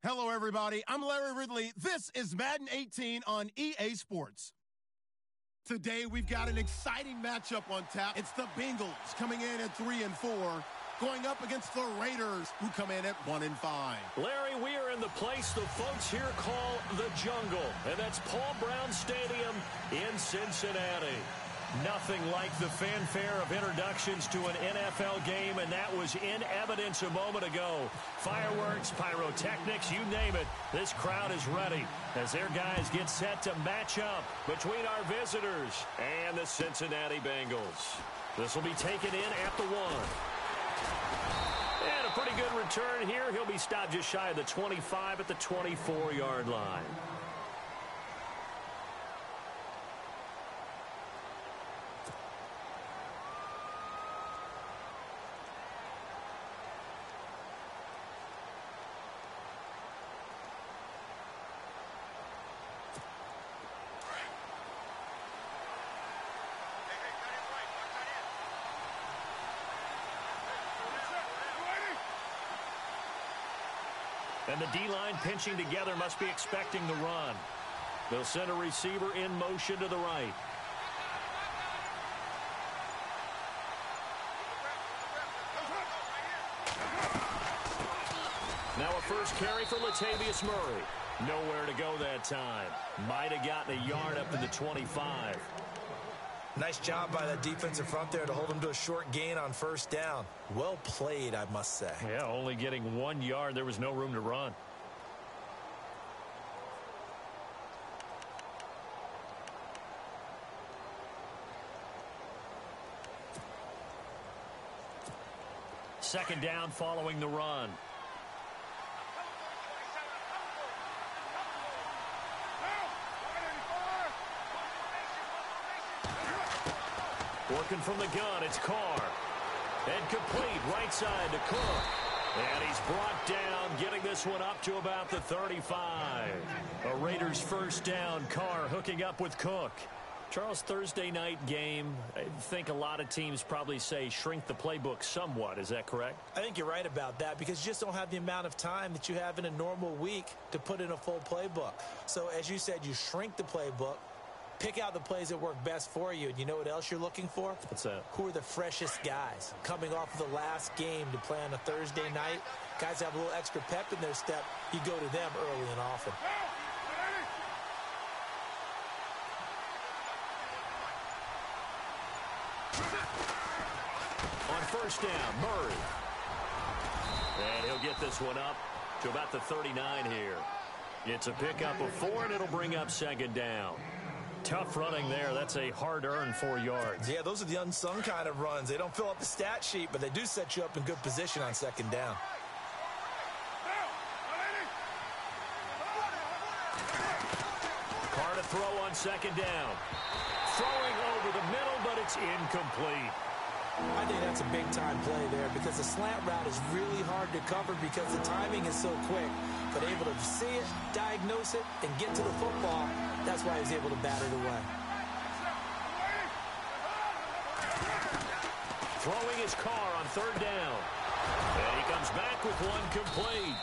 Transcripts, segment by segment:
Hello, everybody. I'm Larry Ridley. This is Madden 18 on EA Sports. Today, we've got an exciting matchup on tap. It's the Bengals coming in at 3-4, going up against the Raiders, who come in at 1-5. Larry, we are in the place the folks here call the jungle, and that's Paul Brown Stadium in Cincinnati. Nothing like the fanfare of introductions to an NFL game, and that was in evidence a moment ago. Fireworks, pyrotechnics, you name it. This crowd is ready as their guys get set to match up between our visitors and the Cincinnati Bengals. This will be taken in at the 1. And a pretty good return here. He'll be stopped just shy of the 25 at the 24-yard line. And the D-line pinching together must be expecting the run. They'll send a receiver in motion to the right. Now a first carry for Latavius Murray. Nowhere to go that time. Might have gotten a yard up to the 25. Nice job by that defensive front there to hold him to a short gain on first down. Well played, I must say. Yeah, only getting 1 yard. There was no room to run. Second down following the run. Working from the gun, it's Carr. And complete, right side to Cook. And he's brought down, getting this one up to about the 35. A Raiders first down, Carr hooking up with Cook. Charles, Thursday night game, I think a lot of teams probably say shrink the playbook somewhat. Is that correct? I think you're right about that because you just don't have the amount of time that you have in a normal week to put in a full playbook. So as you said, you shrink the playbook. Pick out the plays that work best for you. And you know what else you're looking for? What's that? Who are the freshest guys? Coming off of the last game to play on a Thursday night, guys have a little extra pep in their step. You go to them early and often. On first down, Murray. And he'll get this one up to about the 39 here. It's a pickup of 4, and it'll bring up second down. Tough running there. That's a hard-earned 4 yards. Yeah, those are the unsung kind of runs. They don't fill up the stat sheet, but they do set you up in good position on second down. Carr to throw on second down. Throwing over the middle, but it's incomplete. I think that's a big-time play there because the slant route is really hard to cover because the timing is so quick. But able to see it, diagnose it, and get to the football, that's why he was able to bat it away. Throwing his Carr on third down. And he comes back with one complete.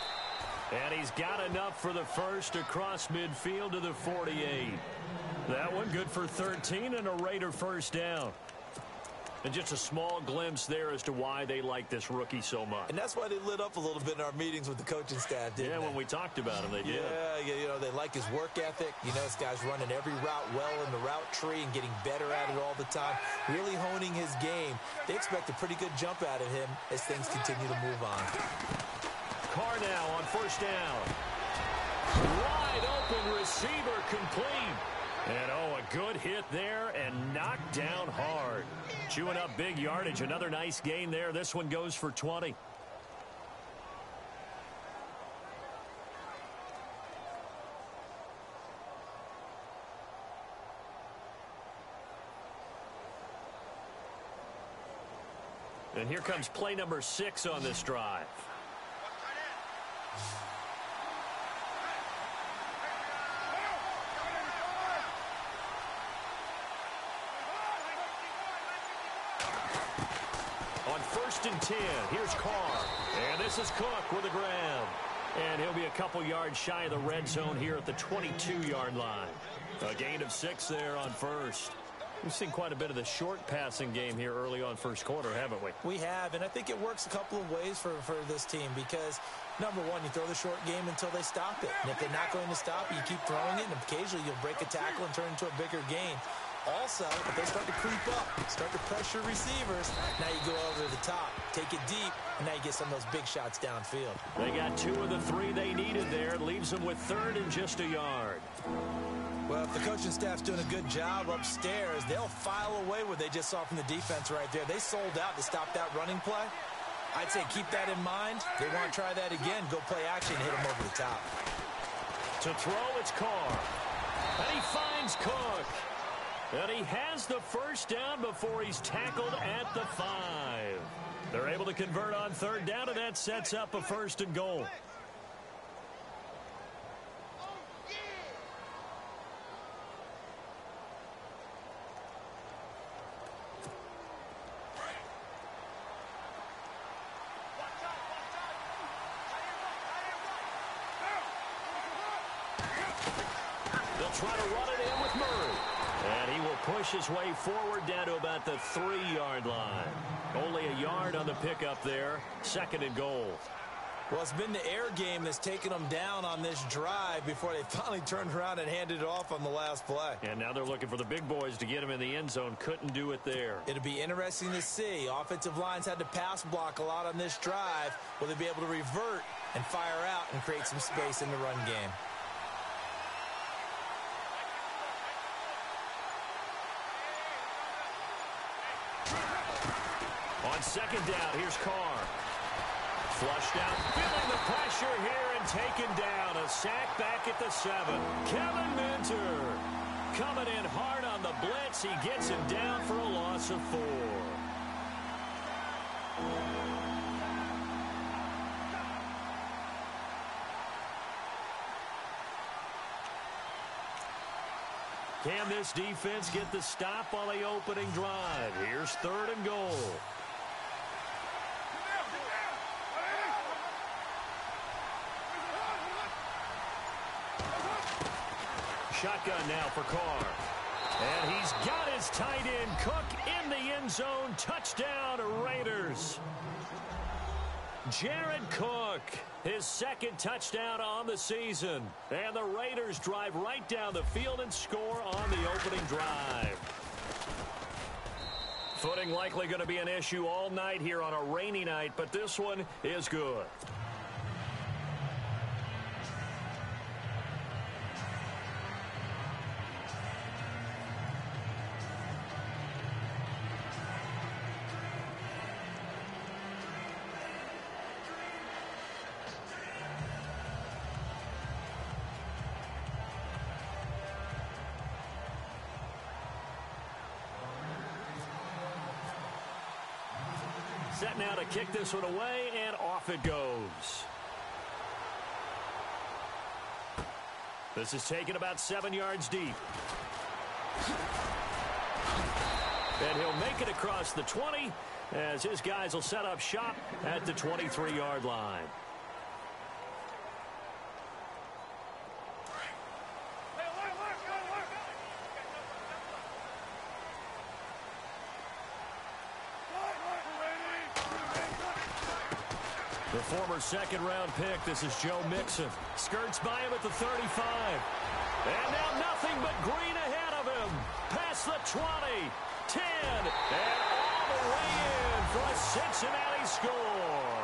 And he's got enough for the first across midfield to the 48. That one good for 13 and a Raider first down. And just a small glimpse there as to why they like this rookie so much. And that's why they lit up a little bit in our meetings with the coaching staff, didn't they? Yeah, when we talked about him, they did. Yeah, you know, they like his work ethic. You know, this guy's running every route well in the route tree and getting better at it all the time, really honing his game. They expect a pretty good jump out of him as things continue to move on. Carr now on first down. Wide open receiver complete. And, oh, a good hit there and knocked down hard. Chewing up big yardage. Another nice gain there. This one goes for 20. And here comes play number 6 on this drive. On 1st and 10, here's Carr. And this is Cook with the grab. And he'll be a couple yards shy of the red zone here at the 22-yard line. A gain of 6 there on first. We've seen quite a bit of the short passing game here early on first quarter, haven't we? We have, and I think it works a couple of ways for this team because, number one, you throw the short game until they stop it. And if they're not going to stop it, you keep throwing it, and occasionally you'll break a tackle and turn it into a bigger gain. Also, if they start to creep up, start to pressure receivers, now you go over the top, take it deep, and now you get some of those big shots downfield. They got 2 of the 3 they needed there. Leaves them with 3rd and just a yard. Well, if the coaching staff's doing a good job upstairs, they'll file away what they just saw from the defense right there. They sold out to stop that running play. I'd say keep that in mind. They want to try that again. Go play action and hit them over the top. To throw, it's Carr. And he finds Cook. And he has the first down before he's tackled at the 5. They're able to convert on 3rd down, and that sets up a 1st and goal. Try to run it in with Murray. And he will push his way forward down to about the 3-yard line. Only a yard on the pickup there. 2nd and goal. Well, it's been the air game that's taken them down on this drive before they finally turned around and handed it off on the last play. And now they're looking for the big boys to get him in the end zone. Couldn't do it there. It'll be interesting to see. Offensive lines had to pass block a lot on this drive. Will they be able to revert and fire out and create some space in the run game? On 2nd down, here's Carr. Flushed out, feeling the pressure here and taken down. A sack back at the 7. Kevin Minter coming in hard on the blitz. He gets him down for a loss of 4. Can this defense get the stop on the opening drive? Here's 3rd and goal. Shotgun now for Carr. And he's got his tight end, Cook, in the end zone. Touchdown, Raiders. Jared Cook, his 2nd touchdown on the season. And the Raiders drive right down the field and score on the opening drive. Footing likely going to be an issue all night here on a rainy night, but this one is good. Set now to kick this one away, and off it goes. This is taken about 7 yards deep. And he'll make it across the 20 as his guys will set up shop at the 23-yard line. The former 2nd-round pick, this is Joe Mixon. Skirts by him at the 35. And now nothing but green ahead of him. Past the 20, 10, and all the way in for a Cincinnati score.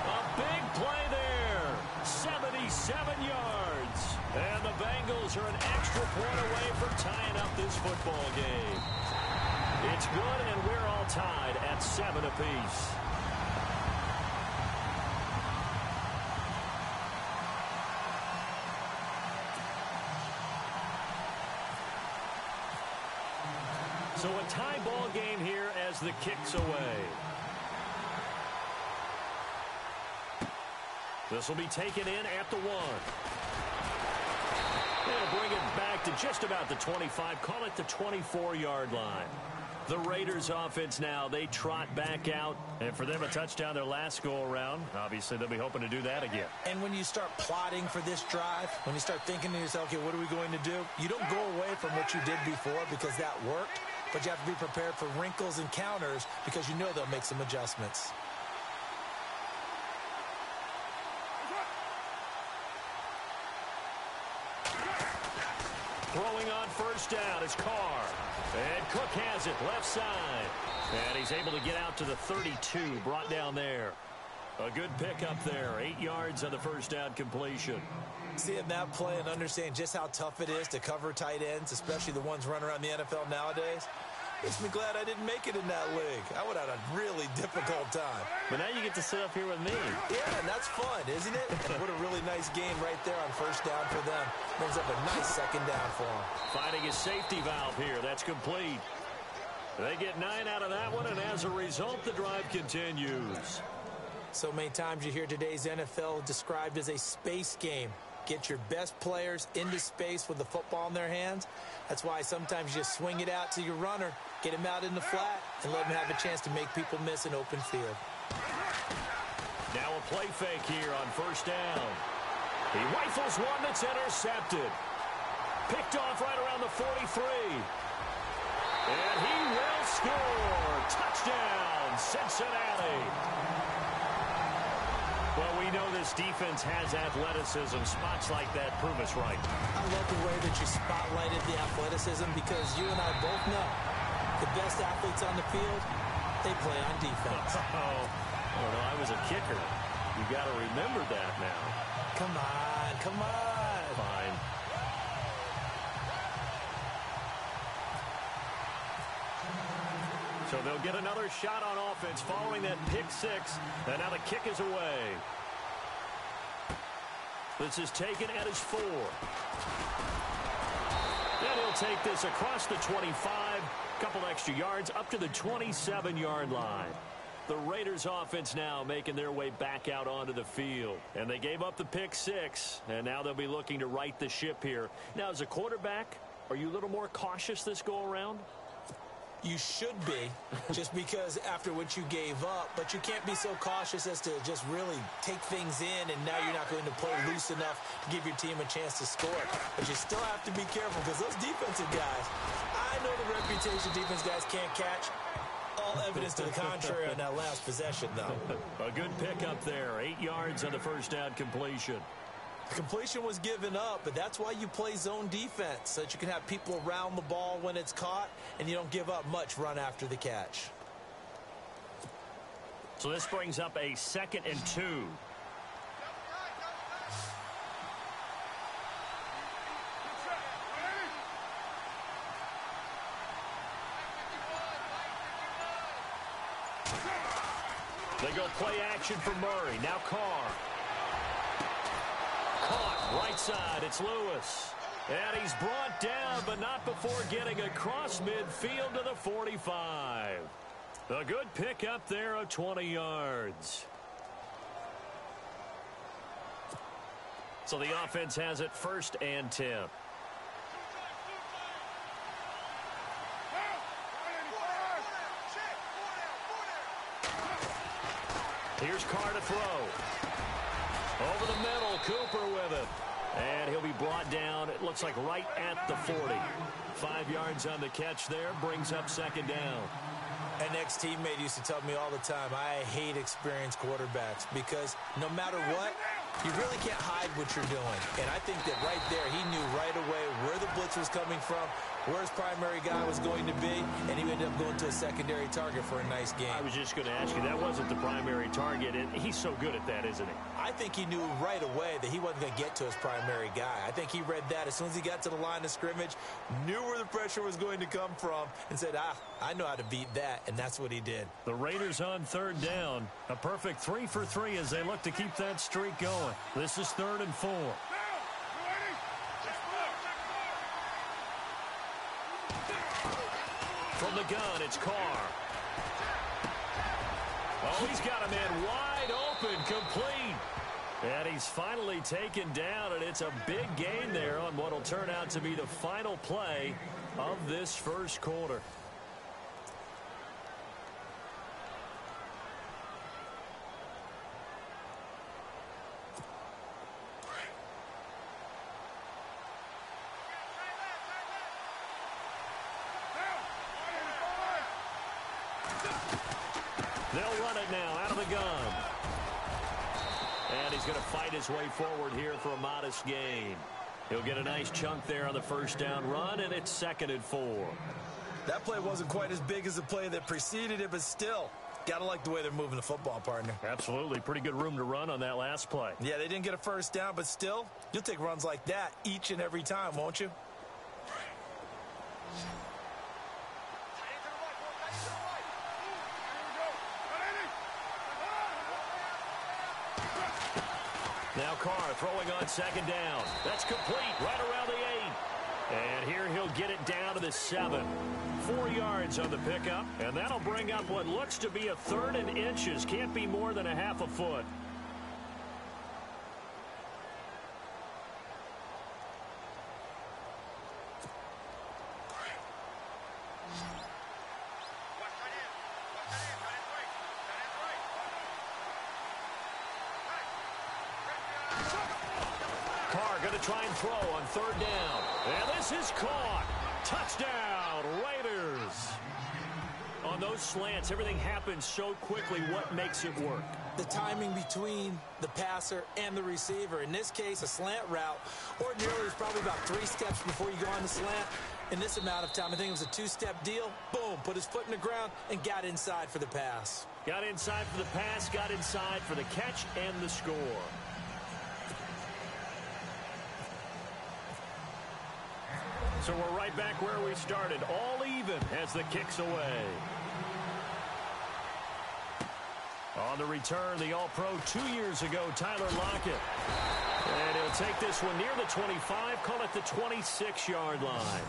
A big play there. 77 yards. And the Bengals are an extra point away from tying up this football game. It's good, and we're all tied at 7 apiece. So a tie ball game here as the kick's away. This will be taken in at the 1. They'll bring it back to just about the 25, call it the 24-yard line. The Raiders offense now, they trot back out. And for them, a touchdown their last go-around. Obviously, they'll be hoping to do that again. And when you start plotting for this drive, when you start thinking to yourself, okay, what are we going to do? You don't go away from what you did before because that worked. But you have to be prepared for wrinkles and counters because you know they'll make some adjustments. Throwing on first down is Carr. And Cook has it left side. And he's able to get out to the 32, brought down there. A good pickup there, 8 yards on the first down completion. Seeing that play and understanding just how tough it is to cover tight ends, especially the ones running around the NFL nowadays, makes me glad I didn't make it in that league. I would have had a really difficult time. But now you get to sit up here with me. Yeah, and that's fun, isn't it? And what a really nice game right there on first down for them. Brings up a nice second down for them. Finding a safety valve here. That's complete. They get 9 out of that one, and as a result, the drive continues. So many times you hear today's NFL described as a space game. Get your best players into space with the football in their hands. That's why sometimes you just swing it out to your runner, get him out in the flat, and let him have a chance to make people miss an open field. Now a play fake here on first down. He rifles one that's intercepted. Picked off right around the 43. And he will score. Touchdown, Cincinnati. Well, we know this defense has athleticism. Spots like that prove us right. I love the way that you spotlighted the athleticism because you and I both know the best athletes on the field, they play on defense. Oh, no, I was a kicker. You got to remember that now. Come on, come on. Fine. So they'll get another shot on offense following that pick six. And now the kick is away. This is taken at his 4. And he'll take this across the 25. Couple extra yards up to the 27-yard line. The Raiders offense now making their way back out onto the field. And they gave up the pick six. And now they'll be looking to right the ship here. Now, as a quarterback, are you a little more cautious this go-around? You should be, just because after what you gave up, but you can't be so cautious as to just really take things in, and now you're not going to play loose enough to give your team a chance to score. But you still have to be careful because those defensive guys, I know the reputation defense guys can't catch. All evidence to the contrary on that last possession, though. A good pickup there, 8 yards on the first down completion. The completion was given up, but that's why you play zone defense, so that you can have people around the ball when it's caught, and you don't give up much run after the catch. So this brings up a 2nd and 2. They go play action for Murray. Now Carr. Caught right side. It's Lewis. And he's brought down, but not before getting across midfield to the 45. A good pickup there of 20 yards. So the offense has it 1st and 10. Here's Carr to throw. Over the middle, Cooper with it. And he'll be brought down, it looks like right at the 40. 5 yards on the catch there, brings up 2nd down. An ex-teammate used to tell me all the time, I hate experienced quarterbacks because no matter what, you really can't hide what you're doing. And I think that right there, he knew right away where the blitz was coming from, where his primary guy was going to be, and he ended up going to a secondary target for a nice game. I was just going to ask you, that wasn't the primary target, and he's so good at that, isn't he? I think he knew right away that he wasn't going to get to his primary guy. I think he read that as soon as he got to the line of scrimmage, knew where the pressure was going to come from, and said, I know how to beat that, and that's what he did. The Raiders on 3rd down. A perfect 3 for 3 as they look to keep that streak going. This is 3rd and 4. From the gun, it's Carr. Oh, he's got a man wide open, complete. And he's finally taken down, and it's a big gain there on what will turn out to be the final play of this first quarter. They'll run it now out of the gun. And he's going to fight his way forward here for a modest gain. He'll get a nice chunk there on the first down run, and it's 2nd and 4. That play wasn't quite as big as the play that preceded it, but still, got to like the way they're moving the football, partner. Absolutely. Pretty good room to run on that last play. Yeah, they didn't get a first down, but still, you'll take runs like that each and every time, won't you? Now Carr throwing on 2nd down. That's complete right around the 8. And here he'll get it down to the 7. 4 yards on the pickup. And that'll bring up what looks to be a 3rd and inches. Can't be more than a half a foot. Carr going to try and throw on 3rd down. And this is caught. Touchdown, Raiders. On those slants, everything happens so quickly. What makes it work? The timing between the passer and the receiver. In this case, a slant route. Ordinarily, it's probably about 3 steps before you go on the slant. In this amount of time, I think it was a 2-step deal. Boom, put his foot in the ground and got inside for the pass. Got inside for the pass, got inside for the catch and the score. So we're right back where we started, all even as the kick's away. On the return, the All-Pro 2 years ago, Tyler Lockett. And he'll take this one near the 25, call it the 26-yard line.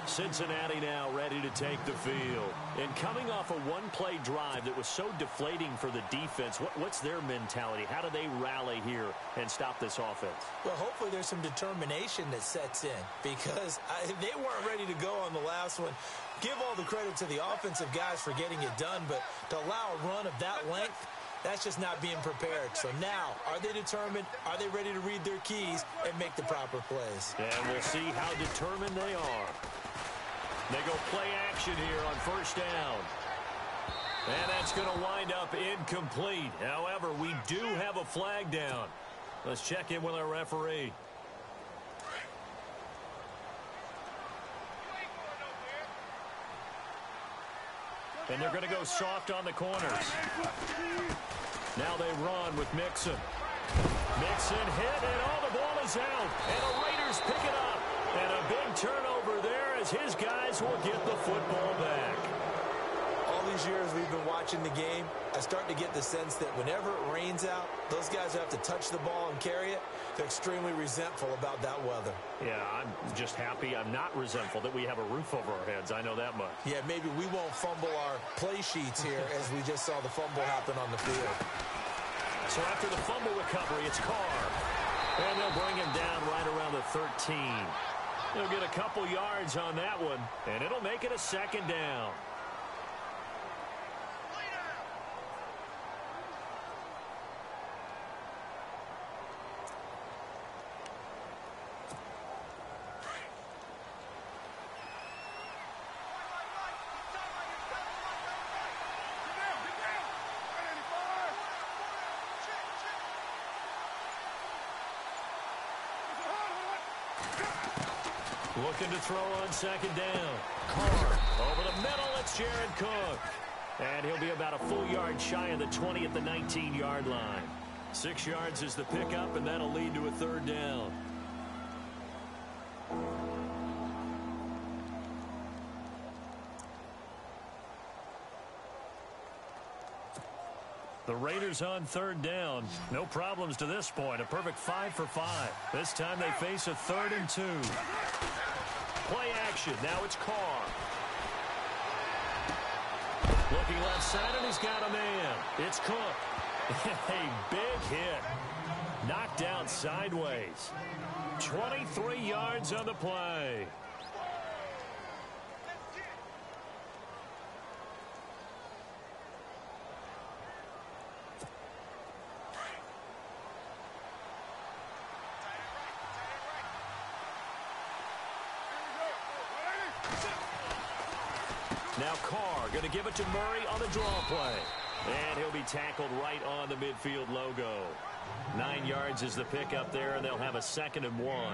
Cincinnati now ready to take the field. And coming off a one-play drive that was so deflating for the defense, what's their mentality? How do they rally here and stop this offense? Well, hopefully there's some determination that sets in because they weren't ready to go on the last one. Give all the credit to the offensive guys for getting it done, but to allow a run of that length, that's just not being prepared. So now, are they determined? Are they ready to read their keys and make the proper plays? And we'll see how determined they are. They go play action here on 1st down. And that's going to wind up incomplete. However, we do have a flag down. Let's check in with our referee. And they're going to go soft on the corners. Now they run with Mixon. Mixon hit, and all the ball is out. And the Raiders pick it up. And a big turnover there as his guys will get the football back. All these years we've been watching the game, I start to get the sense that whenever it rains out, those guys who have to touch the ball and carry it, they're extremely resentful about that weather. Yeah, I'm just happy I'm not resentful that we have a roof over our heads. I know that much. Yeah, maybe we won't fumble our play sheets here as we just saw the fumble happen on the field. So after the fumble recovery, it's Carr. And they'll bring him down right around the 13. They'll get a couple yards on that one, and it'll make it a 2nd down. Looking to throw on 2nd down. Carr over the middle. It's Jared Cook. And he'll be about a full yard shy of the 20 at the 19-yard line. 6 yards is the pickup, and that'll lead to a 3rd down. The Raiders on 3rd down. No problems to this point. A perfect 5 for 5. This time they face a 3rd and 2. Play action. Now it's Carr. Looking left side, and he's got a man. It's Cook. A big hit. Knocked down sideways. 23 yards on the play. Now Carr going to give it to Murray on the draw play. And he'll be tackled right on the midfield logo. 9 yards is the pickup there, and they'll have a 2nd and 1.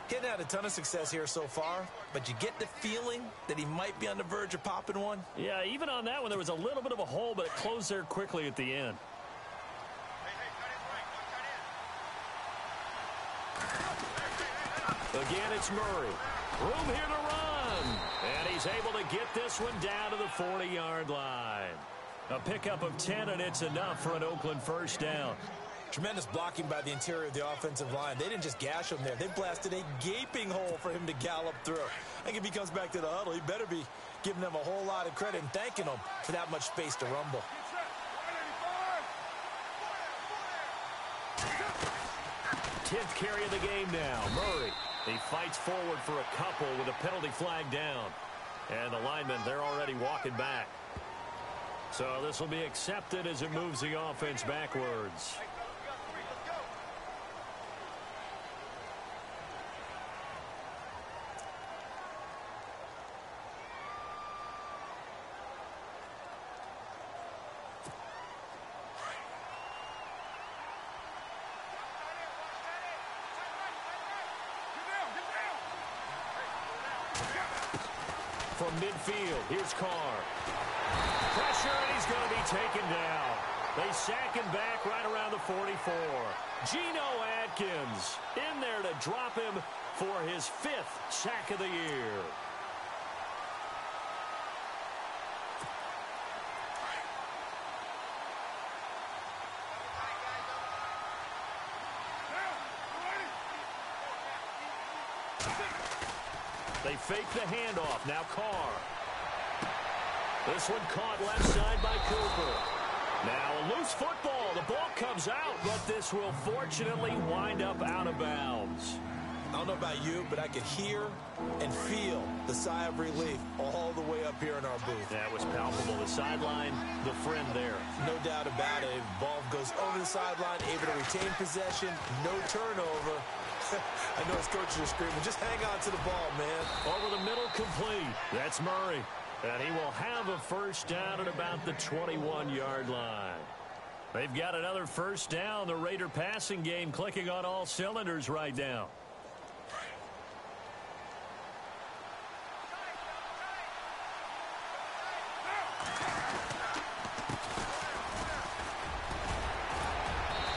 Getting had a ton of success here so far, but you get the feeling that he might be on the verge of popping one. Yeah, even on that one, there was a little bit of a hole, but it closed there quickly at the end. Again, it's Murray. Room here to run. And he's able to get this one down to the 40-yard line. A pickup of 10, and it's enough for an Oakland first down. Tremendous blocking by the interior of the offensive line. They didn't just gash him there. They blasted a gaping hole for him to gallop through. I think if he comes back to the huddle, he better be giving them a whole lot of credit and thanking them for that much space to rumble. Tenth carry of the game now. Murray. He fights forward for a couple with a penalty flag down. And the linemen, they're already walking back. So this will be accepted as it moves the offense backwards. From midfield, here's Carr. Pressure, and he's going to be taken down. They sack him back right around the 44. Geno Atkins in there to drop him for his 5th sack of the year. They fake the handoff. Now Carr. This one caught left side by Cooper. Now a loose football. The ball comes out, but this will fortunately wind up out of bounds. I don't know about you, but I could hear and feel the sigh of relief all the way up here in our booth. That was palpable. The sideline, the friend there. No doubt about it. Ball goes over the sideline, able to retain possession, no turnover. I know his coaches are screaming, just hang on to the ball, man. Over the middle, complete. That's Murray. And he will have a first down at about the 21-yard line. They've got another first down. The Raider passing game clicking on all cylinders right now.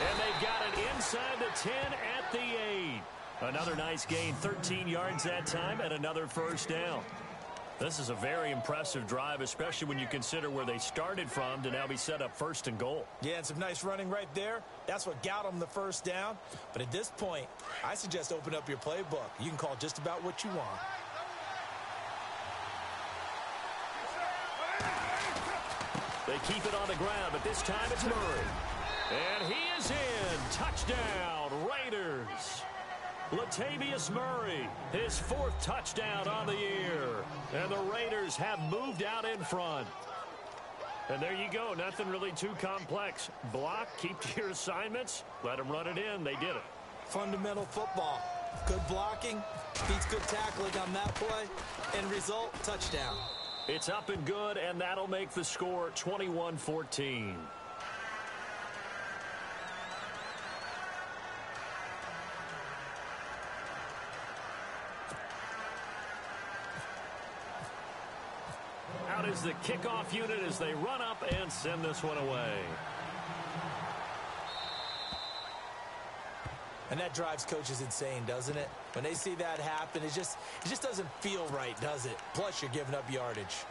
And they've got it inside the 10 at the 8. Another nice gain, 13 yards that time, and another first down. This is a very impressive drive, especially when you consider where they started from to now be set up 1st and goal. Yeah, and some nice running right there. That's what got them the first down. But at this point, I suggest open up your playbook. You can call just about what you want. They keep it on the ground, but this time it's Murray. And he is in. Touchdown, Raiders. Latavius Murray, his 4th touchdown on the year. And the Raiders have moved out in front. And there you go. Nothing really too complex. Block, keep to your assignments, let them run it in. They did it. Fundamental football. Good blocking, beats good tackling on that play. End result, touchdown. It's up and good, and that'll make the score 21-14. Out is the kickoff unit as they run up and send this one away. And that drives coaches insane, doesn't it? When they see that happen, it just doesn't feel right, does it? Plus, you're giving up yardage.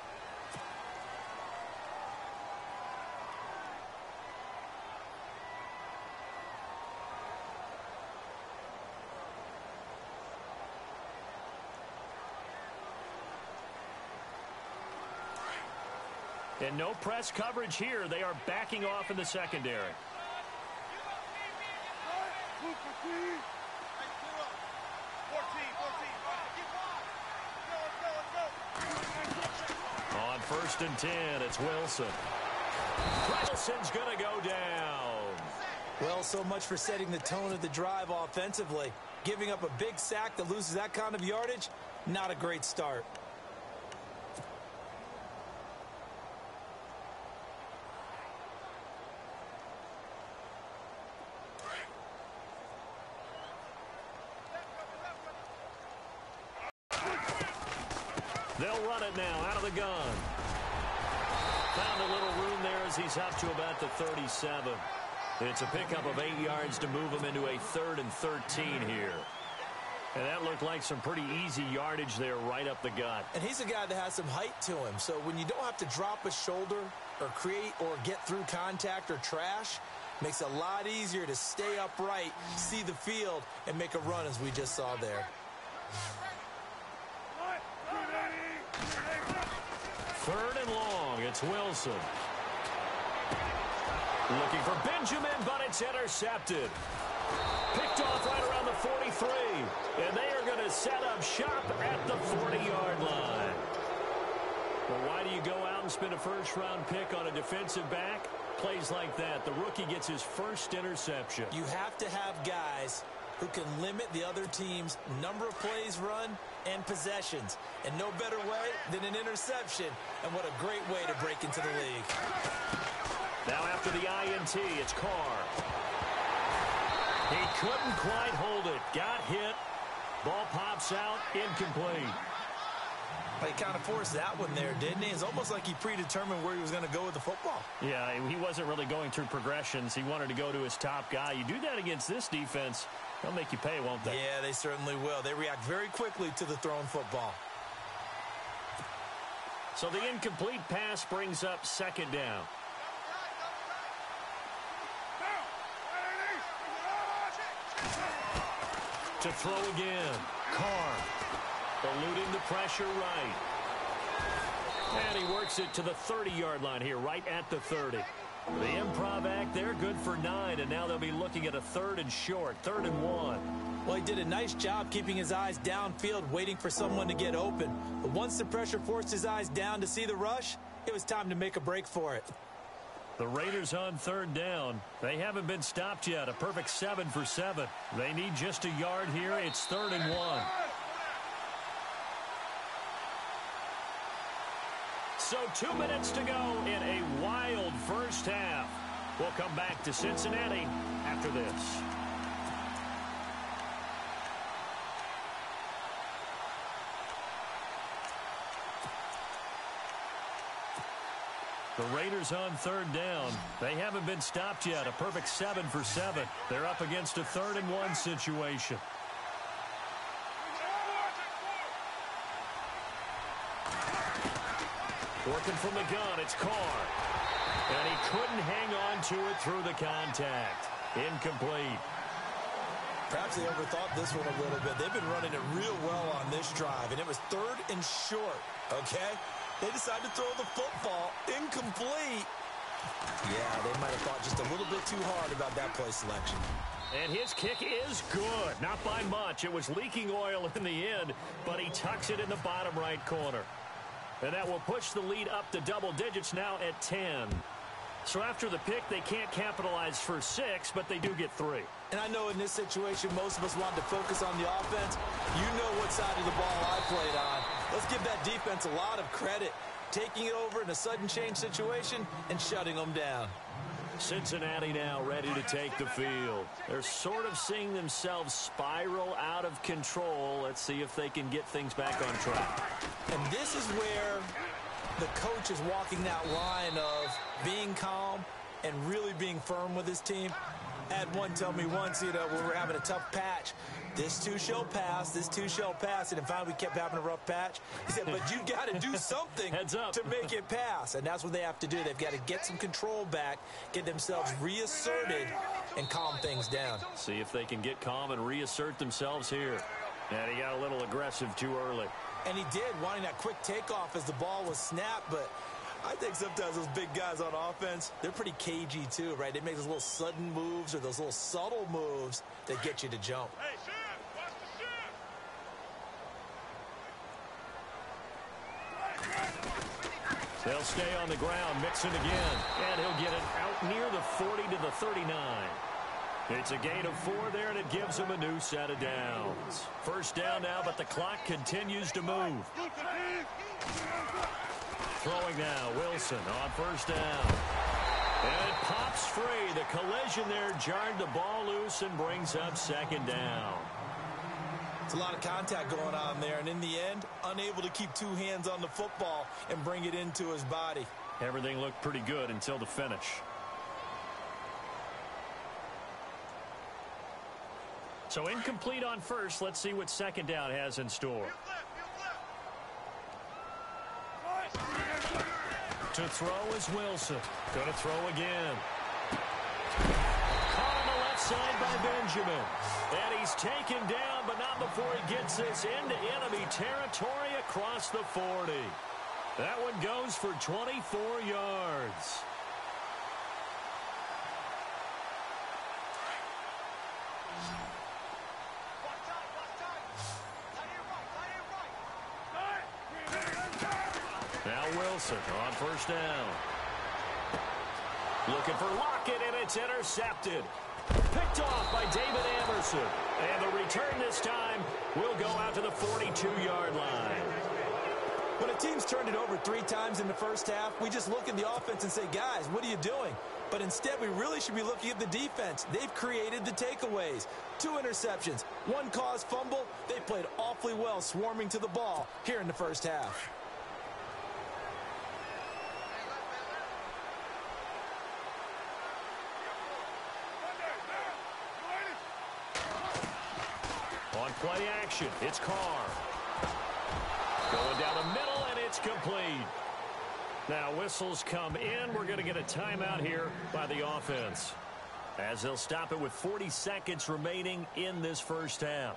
And no press coverage here. They are backing off in the secondary. On 1st and 10, it's Wilson. Wilson's going to go down. Well, so much for setting the tone of the drive offensively. Giving up a big sack that loses that kind of yardage, not a great start. They'll run it now out of the gun. Found a little room there as he's up to about the 37. It's a pickup of 8 yards to move him into a 3rd and 13 here. And that looked like some pretty easy yardage there right up the gut. And he's a guy that has some height to him. So when you don't have to drop a shoulder or create or get through contact or trash, makes it a lot easier to stay upright, see the field, and make a run as we just saw there. 3rd and long. It's Wilson. Looking for Benjamin, but it's intercepted. Picked off right around the 43. And they are going to set up shop at the 40-yard line. Well, why do you go out and spend a first-round pick on a defensive back? Plays like that. The rookie gets his first interception. You have to have guys who can limit the other team's number of plays run and possessions. And no better way than an interception. And what a great way to break into the league. Now after the INT, it's Carr. He couldn't quite hold it. Got hit. Ball pops out. Incomplete. He kind of forced that one there, didn't he? It's almost like he predetermined where he was going to go with the football. Yeah, he wasn't really going through progressions. He wanted to go to his top guy. You do that against this defense, they'll make you pay, won't they? Yeah, they certainly will. They react very quickly to the thrown football. So the incomplete pass brings up 2nd down. To throw again. Carr eluding the pressure right. And he works it to the 30-yard line here, right at the 30. The improv act there, good for 9, and now they'll be looking at a 3rd and short, 3rd and 1. Well, he did a nice job keeping his eyes downfield, waiting for someone to get open. But once the pressure forced his eyes down to see the rush, it was time to make a break for it. The Raiders on 3rd down. They haven't been stopped yet. A perfect 7 for 7. They need just a yard here. It's 3rd and 1. So 2 minutes to go in a wild first half. We'll come back to Cincinnati after this. The Raiders on 3rd down. They haven't been stopped yet. A perfect 7 for 7. They're up against a 3rd and 1 situation. Working from the gun, it's Carr. And he couldn't hang on to it through the contact. Incomplete. Perhaps they overthought this one a little bit. They've been running it real well on this drive, and it was 3rd and short, okay? They decided to throw the football incomplete. Yeah, they might have thought just a little bit too hard about that play selection. And his kick is good. Not by much. It was leaking oil in the end, but he tucks it in the bottom right corner. And that will push the lead up to double digits now at 10. So after the pick, they can't capitalize for 6, but they do get 3. And I know in this situation, most of us want to focus on the offense. You know what side of the ball I played on. Let's give that defense a lot of credit. Taking it over in a sudden change situation and shutting them down. Cincinnati now ready to take the field. They're sort of seeing themselves spiral out of control. Let's see if they can get things back on track. And this is where the coach is walking that line of being calm and really being firm with his team. I had one tell me once, you know, we were having a tough patch. This too shall pass, this too shall pass. And finally we kept having a rough patch. He said, but you got to do something to make it pass. And that's what they have to do. They've got to get some control back, get themselves reasserted, and calm things down. See if they can get calm and reassert themselves here. And he got a little aggressive too early. And he did, wanting that quick takeoff as the ball was snapped. But I think sometimes those big guys on offense, they're pretty cagey too, right? They make those little sudden moves or those little subtle moves that get you to jump. Hey, shift! Watch the shift! They'll stay on the ground, mix it again, and he'll get it out near the 40 to the 39. It's a gain of 4 there, and it gives him a new set of downs. First down now, but the clock continues to move. Throwing now, Wilson on first down. And it pops free. The collision there jarred the ball loose and brings up second down. It's a lot of contact going on there, and in the end, unable to keep 2 hands on the football and bring it into his body. Everything looked pretty good until the finish. So incomplete on first. Let's see what second down has in store. To throw is Wilson. Going to throw again. Caught on the left side by Benjamin. And he's taken down, but not before he gets this into enemy territory across the 40. That one goes for 24 yards. Now Wilson on first down. Looking for Lockett, and it's intercepted. Picked off by David Anderson. And the return this time will go out to the 42-yard line. When a team's turned it over 3 times in the first half, we just look at the offense and say, guys, what are you doing? But instead, we really should be looking at the defense. They've created the takeaways. 2 interceptions, 1 caused fumble. They played awfully well swarming to the ball here in the first half. On play action, it's Carr. Going down the middle, and it's complete. Now whistles come in. We're going to get a timeout here by the offense, as they'll stop it with 40 seconds remaining in this first half.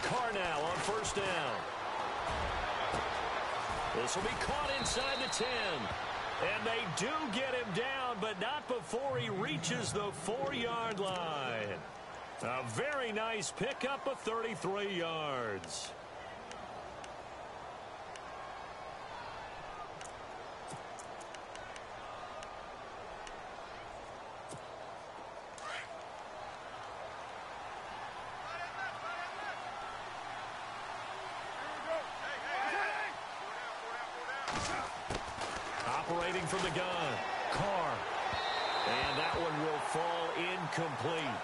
Carr now on first down. This will be caught inside the 10. And they do get him down, but not before he reaches the 4-yard line. A very nice pickup of 33 yards. Operating from the gun, Carr. And that one will fall incomplete.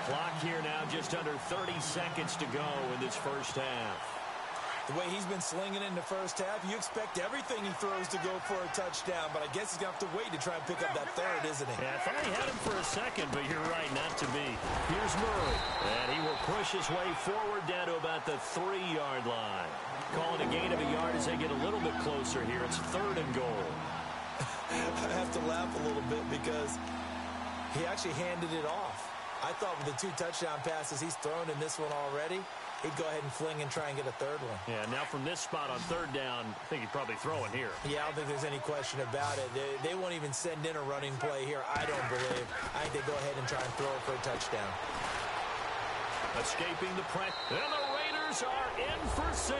Clock here now just under 30 seconds to go in this first half. The way he's been slinging in the first half, you expect everything he throws to go for a touchdown, but I guess he's going to have to wait to try and pick up that third, isn't he? Yeah, I thought he had him for a second, but you're right, not to be. Here's Murray, and he will push his way forward down to about the 3-yard line. Calling a gain of a yard as they get a little bit closer here. It's 3rd and goal. I have to laugh a little bit because he actually handed it off. I thought with the 2 touchdown passes he's thrown in this one already, he'd go ahead and fling and try and get a 3rd one. Yeah, now from this spot on 3rd down, I think he'd probably throw it here. Yeah, I don't think there's any question about it. They won't even send in a running play here, I don't believe. I think they go ahead and try and throw it for a touchdown. Escaping the press. And the Raiders are in for 6.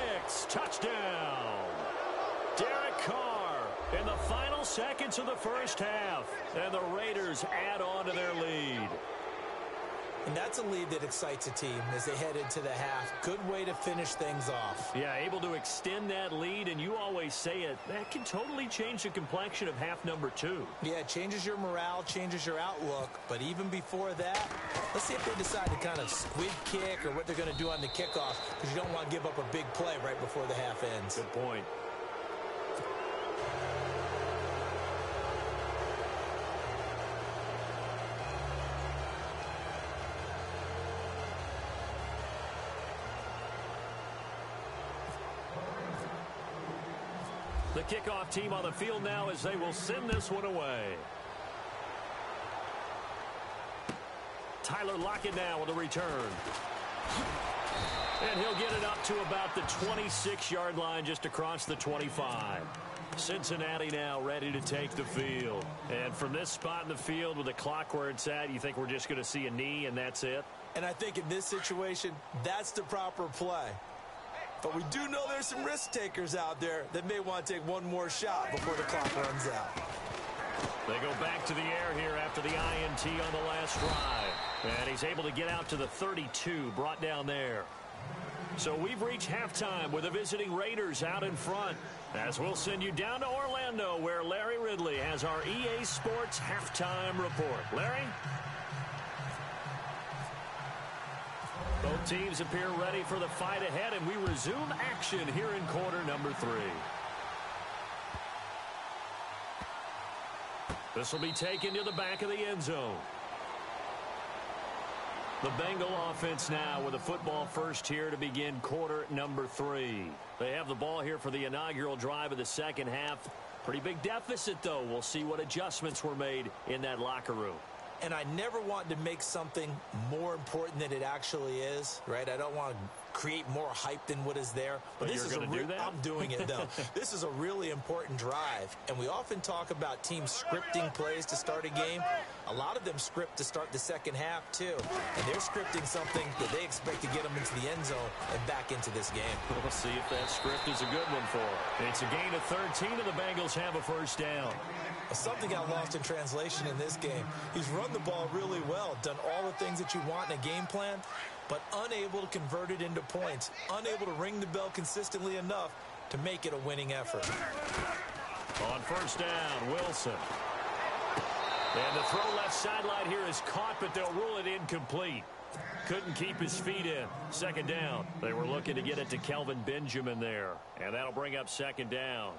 Touchdown. Derek Carr in the final seconds of the first half. And the Raiders add on to their lead. And that's a lead that excites a team as they head into the half. Good way to finish things off. Yeah, able to extend that lead, and you always say it, that can totally change the complexion of half number 2. Yeah, it changes your morale, changes your outlook. But even before that, let's see if they decide to kind of squid kick or what they're going to do on the kickoff, because you don't want to give up a big play right before the half ends. Good point. The kickoff team on the field now as they will send this one away. Tyler Lockett now with a return. And he'll get it up to about the 26-yard line just across the 25. Cincinnati now ready to take the field. And from this spot in the field with the clock where it's at, you think we're just going to see a knee and that's it? And I think in this situation, that's the proper play. But we do know there's some risk takers out there that may want to take one more shot before the clock runs out. They go back to the air here after the INT on the last drive. And he's able to get out to the 32, brought down there. So we've reached halftime with the visiting Raiders out in front. As we'll send you down to Orlando where Larry Ridley has our EA Sports halftime report. Larry? Both teams appear ready for the fight ahead, and we resume action here in quarter number 3. This will be taken to the back of the end zone. The Bengal offense now with a football first here to begin quarter number 3. They have the ball here for the inaugural drive of the second half. Pretty big deficit, though. We'll see what adjustments were made in that locker room. And I never want to make something more important than it actually is, right? I don't want to create more hype than what is there. But this you're is going to do that? I'm doing it, though. This is a really important drive. And we often talk about teams scripting plays to start a game. A lot of them script to start the second half, too. And they're scripting something that they expect to get them into the end zone and back into this game. We'll see if that script is a good one for them. It's a gain of 13, and the Bengals have a first down. Something got lost in translation in this game. He's run the ball really well, done all the things that you want in a game plan, but unable to convert it into points, unable to ring the bell consistently enough to make it a winning effort. On first down, Wilson. And the throw left sideline here is caught, but they'll rule it incomplete. Couldn't keep his feet in. Second down. They were looking to get it to Kelvin Benjamin there, and that'll bring up second down.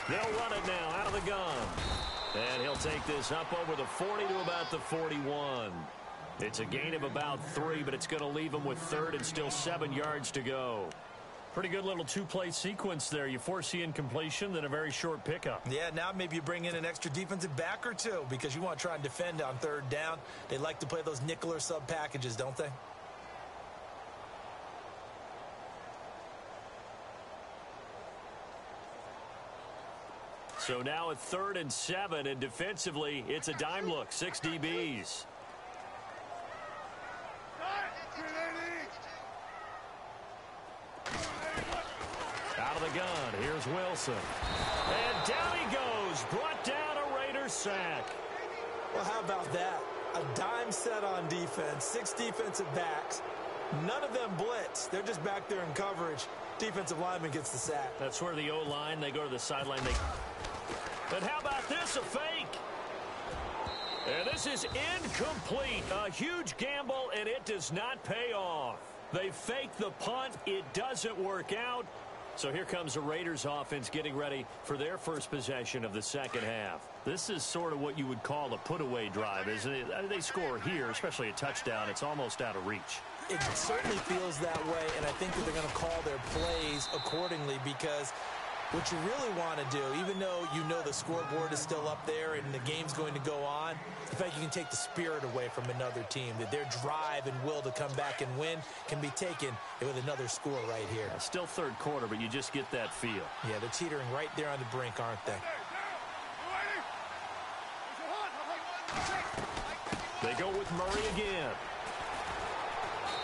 They'll run it now out of the gun. And he'll take this up over the 40 to about the 41. It's a gain of about 3, but it's going to leave him with third and still 7 yards to go. Pretty good little two-play sequence there. You foresee incompletion, then a very short pickup. Yeah, now maybe you bring in an extra defensive back or two because you want to try and defend on third down. They like to play those nickel or sub packages, don't they? So now at 3rd and 7, and defensively, it's a dime look. 6 DBs. Out of the gun, here's Wilson. And down he goes, brought down a Raiders sack. Well, how about that? A dime set on defense, 6 defensive backs. None of them blitz. They're just back there in coverage. Defensive lineman gets the sack. That's where the O-line, they go to the sideline. But how about this, a fake? And this is incomplete. A huge gamble, and it does not pay off. They fake the punt. It doesn't work out. So here comes the Raiders offense getting ready for their first possession of the second half. This is sort of what you would call a put-away drive, isn't it? They score here, especially a touchdown. It's almost out of reach. It certainly feels that way, and I think that they're going to call their plays accordingly because what you really want to do, even though you know the scoreboard is still up there and the game's going to go on, in fact, you can take the spirit away from another team, that their drive and will to come back and win can be taken with another score right here. Still third quarter, but you just get that feel. Yeah, they're teetering right there on the brink, aren't they? They go with Murray again.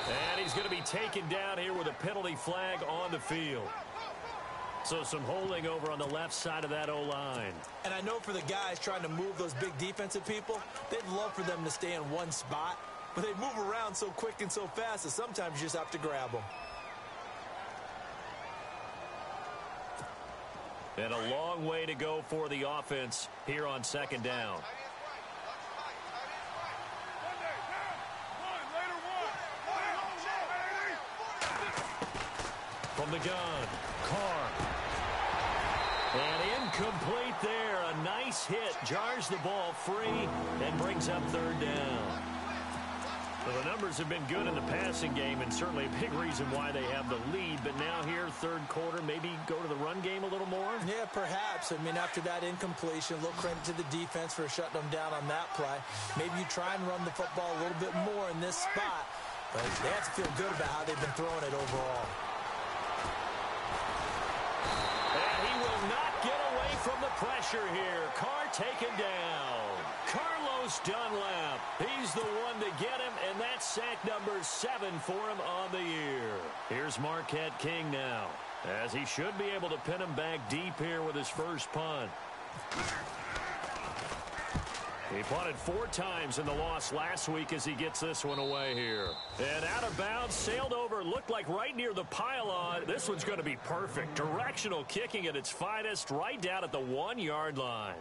And he's going to be taken down here with a penalty flag on the field. So some holding over on the left side of that O-line. And I know for the guys trying to move those big defensive people, they'd love for them to stay in one spot. But they move around so quick and so fast that sometimes you just have to grab them. And a long way to go for the offense here on second down. From the gun, Carr. And incomplete there. A nice hit. Jars the ball free and brings up third down. Well, the numbers have been good in the passing game and certainly a big reason why they have the lead. But now here, third quarter, maybe go to the run game a little more? Yeah, perhaps. I mean, after that incompletion, a little credit to the defense for shutting them down on that play. Maybe you try and run the football a little bit more in this spot. But they have to feel good about how they've been throwing it overall. And he will not get away from the pressure here. Carr taken down. Carlos Dunlap. He's the one to get him, and that's sack number 7 for him on the year. Here's Marquette King now, as he should be able to pin him back deep here with his first punt. He punted 4 times in the loss last week as he gets this one away here. And out of bounds, sailed over, looked like right near the pylon. This one's going to be perfect. Directional kicking at its finest, right down at the 1-yard line.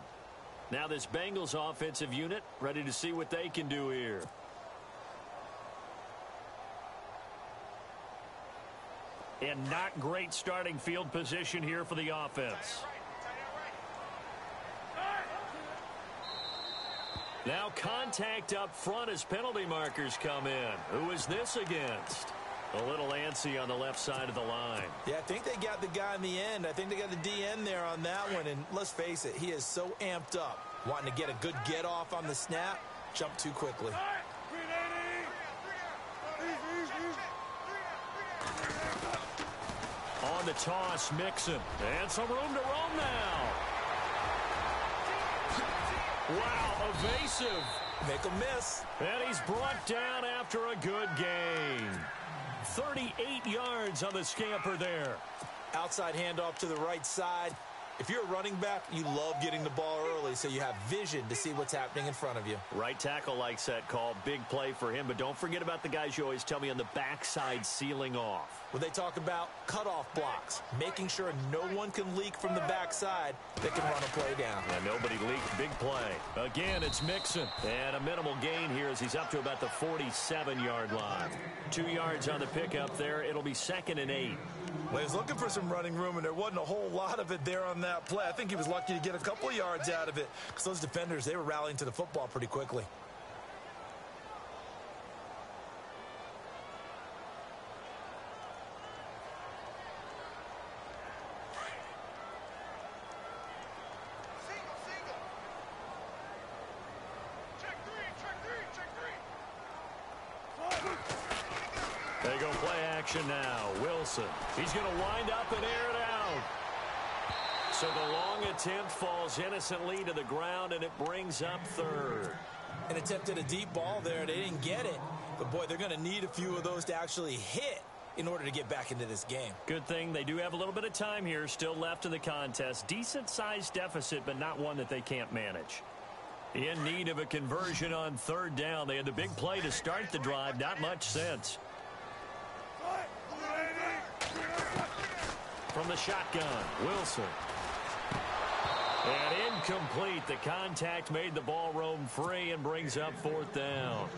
Now this Bengals offensive unit ready to see what they can do here. And not great starting field position here for the offense. Now contact up front as penalty markers come in. Who is this against? A little antsy on the left side of the line. Yeah, I think they got the guy in the end. I think they got the DN there on that one. And let's face it, he is so amped up, wanting to get a good get off on the snap, jump too quickly. On the toss, Mixon. And some room to roam now. Wow, evasive. Make him miss. And he's brought down after a good gain. 38 yards on the scamper there. Outside handoff to the right side. If you're a running back, you love getting the ball early so you have vision to see what's happening in front of you. Right tackle likes that call. Big play for him. But don't forget about the guys you always tell me on the backside sealing off. When they talk about cutoff blocks, making sure no one can leak from the backside that can run a play down. Yeah, nobody leaked. Big play. Again, it's Mixon. And a minimal gain here as he's up to about the 47-yard line. 2 yards on the pickup there. It'll be 2nd and 8. Well, he was looking for some running room, and there wasn't a whole lot of it there on that play. I think he was lucky to get a couple yards out of it because those defenders, they were rallying to the football pretty quickly. They go play action now. Wilson. He's going to wind up and air it out. So the long attempt falls innocently to the ground, and it brings up third. An attempt at a deep ball there. They didn't get it. But, boy, they're going to need a few of those to actually hit in order to get back into this game. Good thing they do have a little bit of time here still left in the contest. Decent-sized deficit, but not one that they can't manage. In need of a conversion on third down. They had the big play to start the drive. Not much sense. From the shotgun, Wilson. And incomplete. The contact made the ball roam free and brings up 4th down.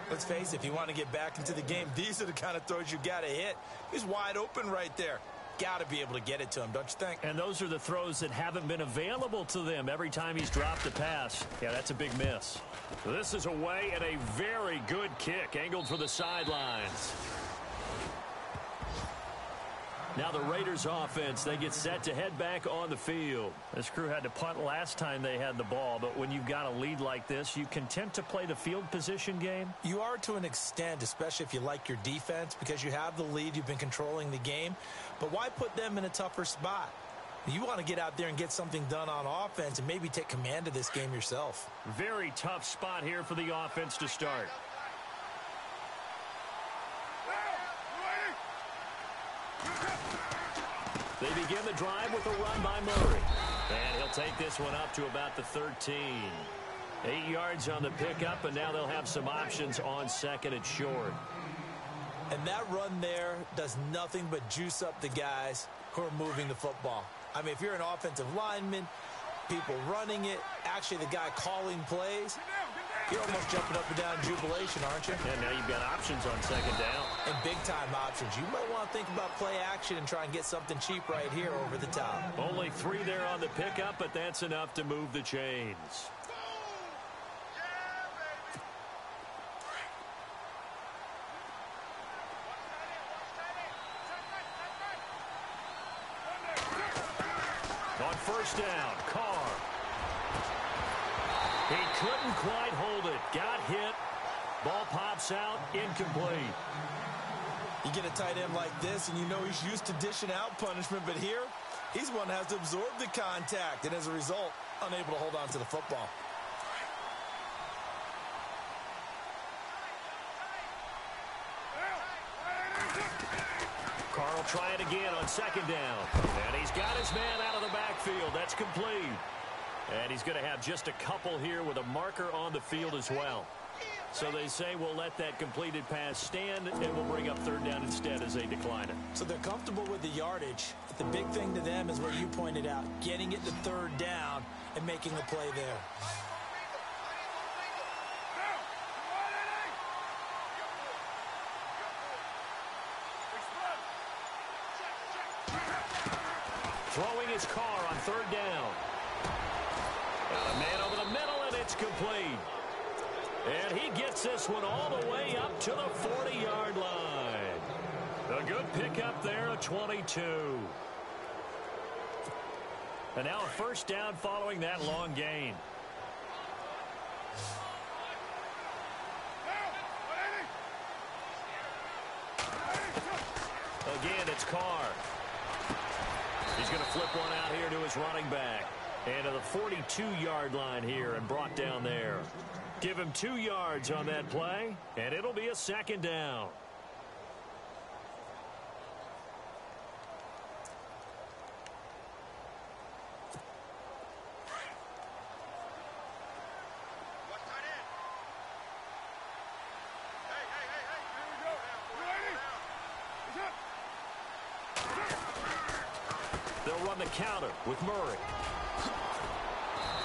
Let's face it, if you want to get back into the game, these are the kind of throws you got to hit. He's wide open right there. Got to be able to get it to him, don't you think? And those are the throws that haven't been available to them every time he's dropped a pass. Yeah, that's a big miss. This is away and a very good kick angled for the sidelines. Now the Raiders offense, they get set to head back on the field. This crew had to punt last time they had the ball, but when you've got a lead like this, you content to play the field position game? You are to an extent, especially if you like your defense, because you have the lead, you've been controlling the game. But why put them in a tougher spot? You want to get out there and get something done on offense and maybe take command of this game yourself. Very tough spot here for the offense to start. They begin the drive with a run by Murray. And he'll take this one up to about the 13. 8 yards on the pickup, and now they'll have some options on second and short. And that run there does nothing but juice up the guys who are moving the football. I mean, if you're an offensive lineman, people running it, actually the guy calling plays, you're almost jumping up and down in jubilation, aren't you? And now you've got options on second down. And big-time options. You might want to think about play action and try and get something cheap right here over the top. Only 3 there on the pickup, but that's enough to move the chains. On first down, Carr. He couldn't quite hold it. Got hit. Ball pops out. Incomplete. You get a tight end like this, and you know he's used to dishing out punishment, but here, he's one that has to absorb the contact, and as a result, unable to hold on to the football. Carr will try it again on second down. And he's got his man out of the backfield. That's complete. And he's going to have just a couple here with a marker on the field as well. So they say we'll let that completed pass stand, and we'll bring up third down instead as they decline it. So they're comfortable with the yardage. The big thing to them is what you pointed out, getting it to third down and making a play there. Throwing his Carr on third down. Got a man over the middle, and it's complete. And he gets this one all the way up to the 40-yard line. A good pickup there, a 22. And now a first down following that long gain. Again, it's Carr. He's going to flip one out here to his running back. And to the 42-yard line here and brought down there. Give him 2 yards on that play, and it'll be a second down. They'll run the counter with Murray.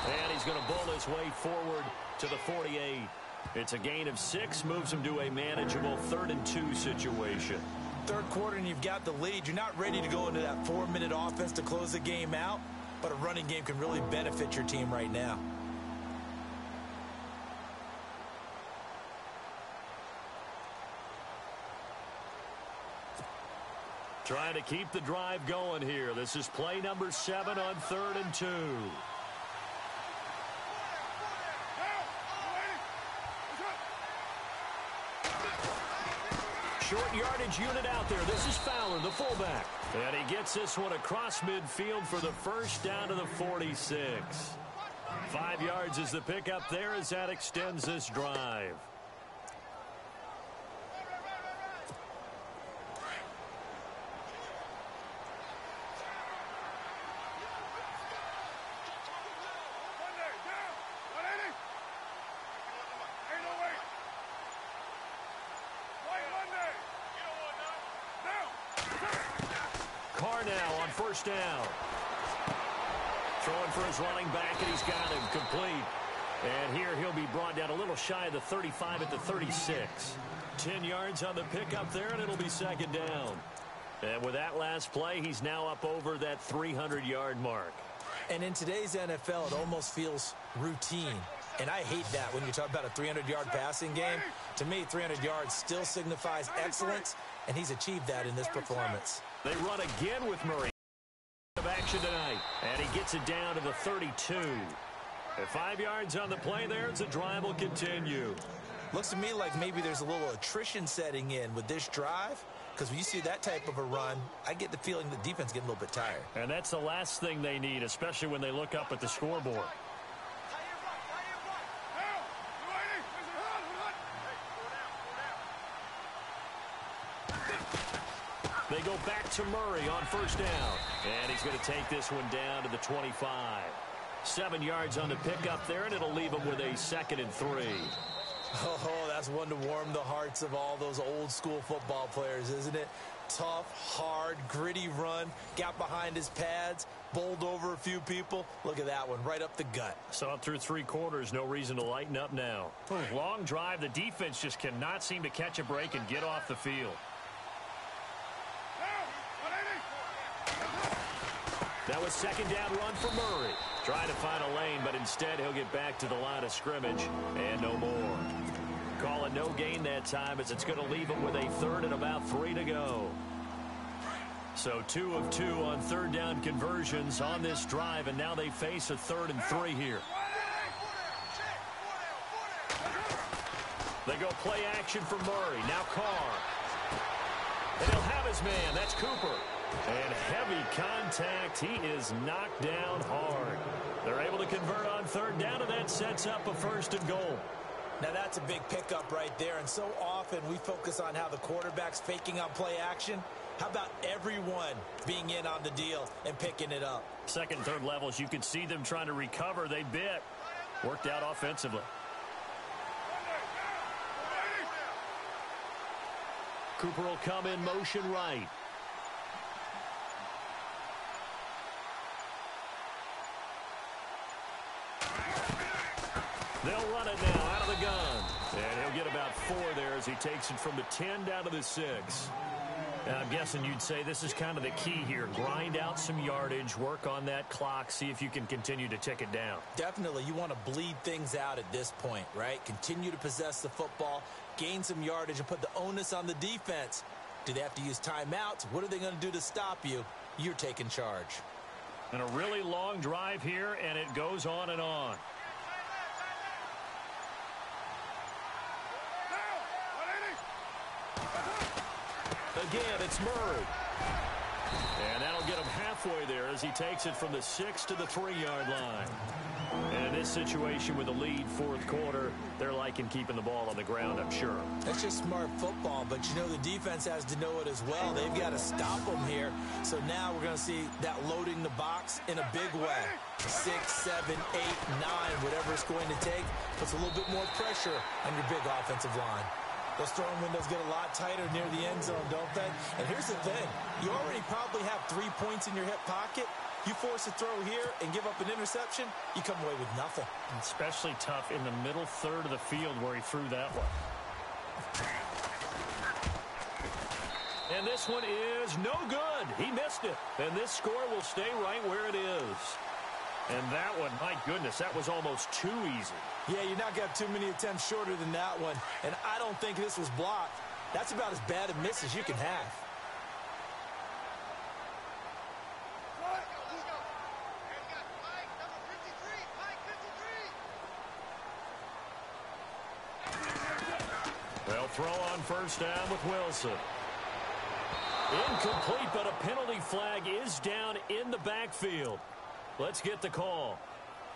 And he's going to bull his way forward to the 48. It's a gain of 6, moves him to a manageable 3rd and 2 situation. Third quarter and you've got the lead. You're not ready to go into that 4-minute offense to close the game out, but a running game can really benefit your team right now. Trying to keep the drive going here. This is play number 7 on 3rd and 2. Short yardage unit out there. This is Fowler, the fullback. And he gets this one across midfield for the first down to the 46. 5 yards is the pickup there as that extends this drive. Carr now on first down. Throwing for his running back, and he's got him complete. And here he'll be brought down a little shy of the 35 at the 36. 10 yards on the pickup there, and it'll be second down. And with that last play, he's now up over that 300-yard mark. And in today's NFL, it almost feels routine. And I hate that when you talk about a 300-yard passing game. To me, 300 yards still signifies excellence, and he's achieved that in this performance. They run again with Murray. Of action tonight, and he gets it down to the 32. At 5 yards on the play there, as the drive will continue. Looks to me like maybe there's a little attrition setting in with this drive. because when you see that type of a run, I get the feeling the defense getting a little bit tired. And that's the last thing they need, especially when they look up at the scoreboard. They go back to Murray on first down. And he's going to take this one down to the 25. 7 yards on the pickup there, and it'll leave him with a 2nd and 3. Oh, that's one to warm the hearts of all those old school football players, isn't it? Tough, hard, gritty run. Got behind his pads, bowled over a few people. Look at that one, right up the gut. So up through 3 quarters, no reason to lighten up now. Long drive. The defense just cannot seem to catch a break and get off the field. That was 2nd down run for Murray. Trying to find a lane, but instead he'll get back to the line of scrimmage and no more. Call it no gain that time as it's going to leave him with a 3rd and about 3 to go. So 2 of 2 on 3rd down conversions on this drive, and now they face a 3rd and 3 here. They go play action for Murray. Now Carr. And he'll have his man. That's Cooper. And heavy contact. He is knocked down hard. They're able to convert on 3rd down, and that sets up a 1st and goal. Now that's a big pickup right there, and so often we focus on how the quarterback's faking on play action. How about everyone being in on the deal and picking it up? 2nd and 3rd levels, you could see them trying to recover. They bit. Worked out offensively. Cooper will come in motion right. They'll run it now out of the gun. And he'll get about 4 there as he takes it from the 10 down to the 6. And I'm guessing you'd say this is kind of the key here. Grind out some yardage, work on that clock, see if you can continue to tick it down. Definitely. You want to bleed things out at this point, right? Continue to possess the football, gain some yardage, and put the onus on the defense. Do they have to use timeouts? What are they going to do to stop you? You're taking charge. And a really long drive here, and it goes on and on. Again, it's Murray. And that'll get him halfway there as he takes it from the 6 to the 3-yard line. And in this situation with a lead 4th quarter, they're liking keeping the ball on the ground, I'm sure. That's just smart football, but you know the defense has to know it as well. They've got to stop them here. So now we're going to see that loading the box in a big way. 6, 7, 8, 9, whatever it's going to take, puts a little bit more pressure on your big offensive line. Those throwing windows get a lot tighter near the end zone, don't they? And here's the thing. You already probably have 3 points in your hip pocket. You force a throw here and give up an interception, you come away with nothing. Especially tough in the middle 3rd of the field where he threw that one. And this one is no good. He missed it. And this score will stay right where it is. And that one, my goodness, that was almost too easy. Yeah, you're not going to have too many attempts shorter than that one. And I don't think this was blocked. That's about as bad a miss as you can have. They'll throw on first down with Wilson. Incomplete, but a penalty flag is down in the backfield. Let's get the call.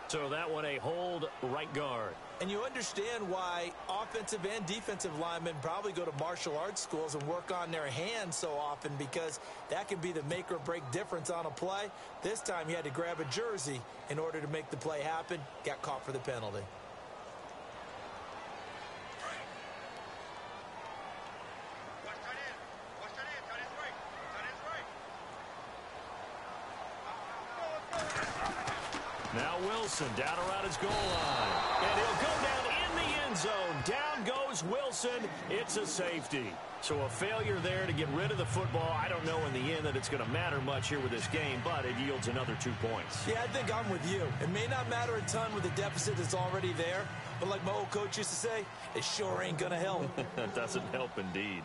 So that one a hold right guard. And you understand why offensive and defensive linemen probably go to martial arts schools and work on their hands so often, because that can be the make or break difference on a play. This time he had to grab a jersey in order to make the play happen. Got caught for the penalty. Now Wilson down around his goal line. And he'll go down in the end zone. Down goes Wilson. It's a safety. So a failure there to get rid of the football. I don't know in the end that it's going to matter much here with this game, but it yields another 2 points. Yeah, I think I'm with you. It may not matter a ton with the deficit that's already there, but like my old coach used to say, it sure ain't going to help. That doesn't help indeed.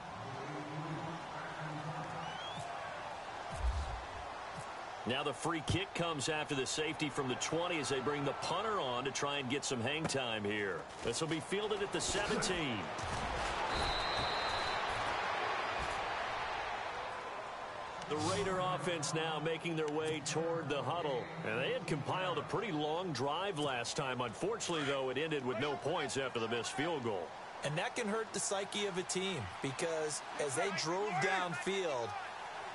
Now the free kick comes after the safety from the 20 as they bring the punter on to try and get some hang time here. This will be fielded at the 17. The Raider offense now making their way toward the huddle. And they had compiled a pretty long drive last time. Unfortunately, though, it ended with no points after the missed field goal. And that can hurt the psyche of a team because as they drove downfield,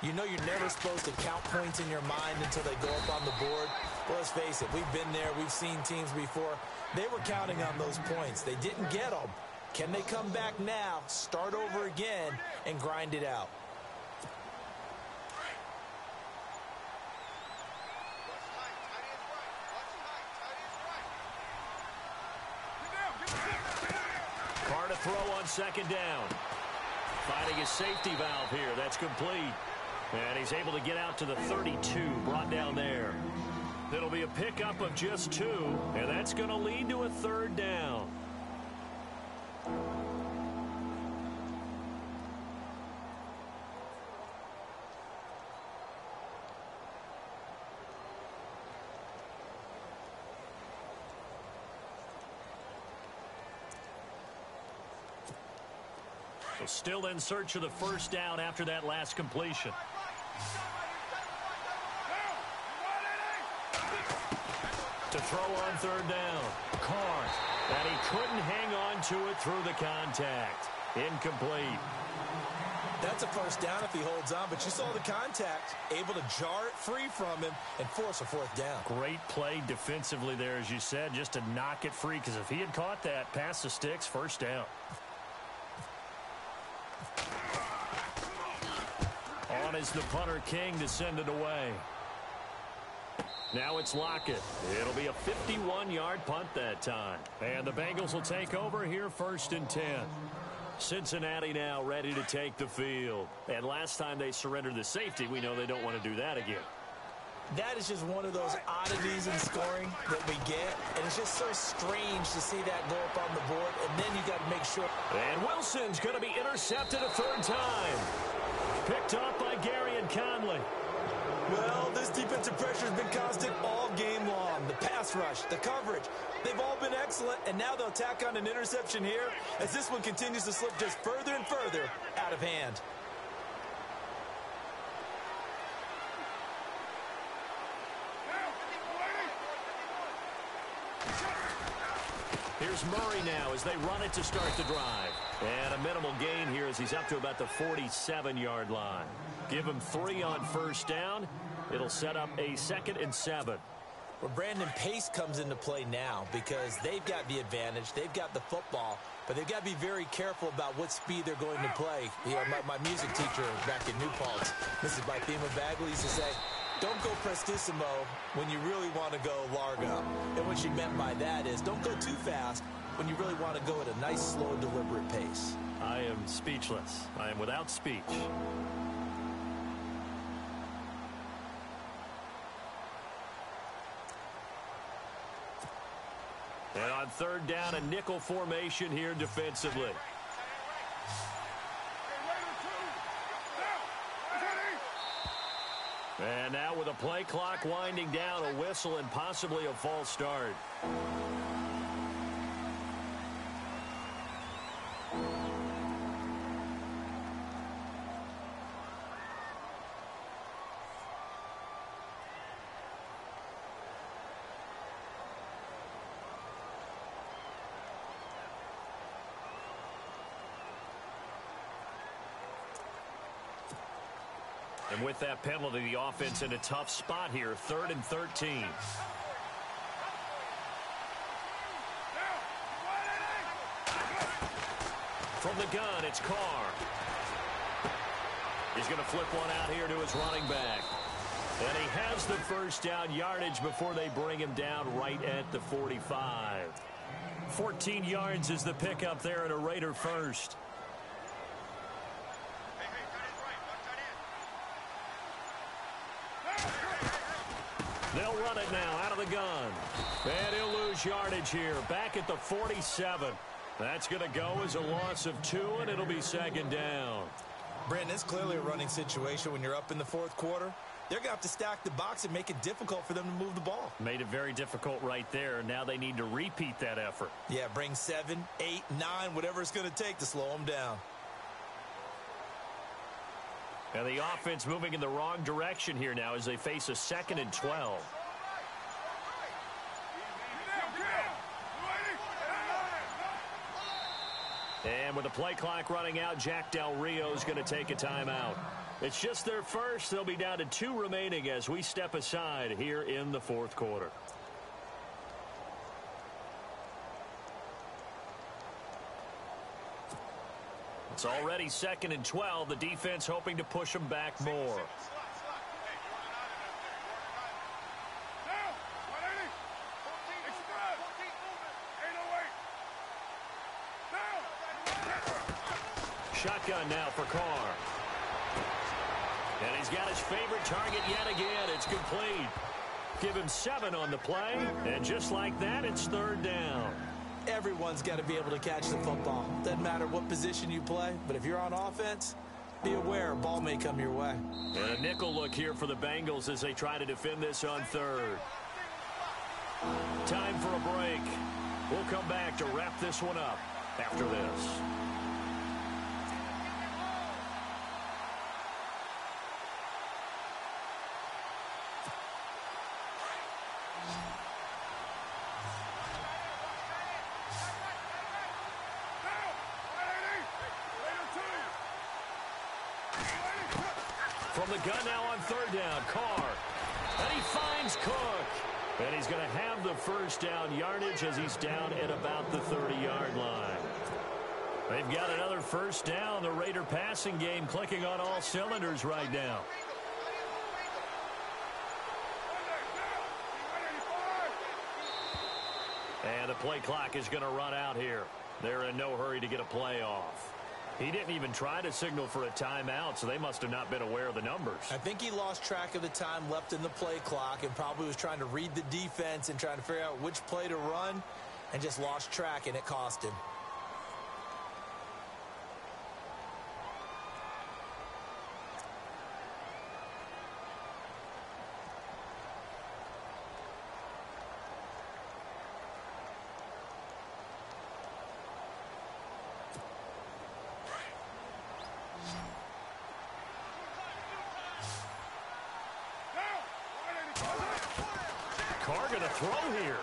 you know you're never supposed to count points in your mind until they go up on the board. Well, let's face it, we've been there. We've seen teams before. They were counting on those points. They didn't get them. Can they come back now, start over again, and grind it out? Carr to throw on second down. Finding his safety valve here. That's complete. And he's able to get out to the 32, brought down there. It'll be a pickup of just 2, and that's going to lead to a third down. So still in search of the first down after that last completion. To throw on third down. Carr. And he couldn't hang on to it through the contact. Incomplete. That's a first down if he holds on, but you saw the contact, able to jar it free from him and force a fourth down. Great play defensively there, as you said, just to knock it free, because if he had caught that, past the sticks, first down. On is the punter King to send it away. Now it's Lockett. It'll be a 51-yard punt that time. And the Bengals will take over here first and 10. Cincinnati now ready to take the field. And last time they surrendered the safety, we know they don't want to do that again. That is just one of those oddities in scoring that we get. And it's just so strange to see that go up on the board. And then you got to make sure. And Wilson's going to be intercepted a third time. Picked up by Gary and Conley. Well, this defensive pressure has been constant all game long. The pass rush, the coverage, they've all been excellent, and now they'll tack on an interception here as this one continues to slip just further and further out of hand. Here's Murray now as they run it to start the drive. And a minimal gain here as he's up to about the 47-yard line. Give him 3 on first down. It'll set up a 2nd and 7. Well, Brandon, pace comes into play now because they've got the advantage. They've got the football, but they've got to be very careful about what speed they're going to play. You know, my music teacher back in New Paltz, Mrs. Bythema Bagley, used to say, don't go prestissimo when you really want to go largo. And what she meant by that is don't go too fast when you really want to go at a nice, slow, deliberate pace. I am speechless. I am without speech. And on third down, a nickel formation here defensively. And now with a play clock winding down, a whistle and possibly a false start. And with that penalty, the offense in a tough spot here, 3rd and 13. From the gun, it's Carr. He's going to flip one out here to his running back. And he has the first down yardage before they bring him down right at the 45. 14 yards is the pickup there at a Raider first. They'll run it now out of the gun. And he'll lose yardage here. Back at the 47. That's going to go as a loss of 2, and it'll be 2nd down. Brandon, it's clearly a running situation when you're up in the 4th quarter. They're going to have to stack the box and make it difficult for them to move the ball. Made it very difficult right there. Now they need to repeat that effort. Yeah, bring 7, 8, 9, whatever it's going to take to slow them down. And the offense moving in the wrong direction here now as they face a 2nd and 12. And with the play clock running out, Jack Del Rio is going to take a timeout. It's just their first. They'll be down to 2 remaining as we step aside here in the 4th quarter. It's already 2nd and 12. The defense hoping to push them back more. Shotgun now for Carr. And he's got his favorite target yet again. It's complete. Give him 7 on the play. And just like that, it's 3rd down. Everyone's got to be able to catch the football. Doesn't matter what position you play, but if you're on offense, be aware a ball may come your way. And a nickel look here for the Bengals as they try to defend this on 3rd. Time for a break. We'll come back to wrap this one up after this. From the gun now on 3rd down, Carr. And he finds Cook. And he's going to have the 1st down yardage as he's down at about the 30-yard line. They've got another 1st down. The Raider passing game clicking on all cylinders right now. And the play clock is going to run out here. They're in no hurry to get a play off. He didn't even try to signal for a timeout, so they must have not been aware of the numbers. I think he lost track of the time left in the play clock and probably was trying to read the defense and trying to figure out which play to run and just lost track, and it cost him. Carr going to throw here.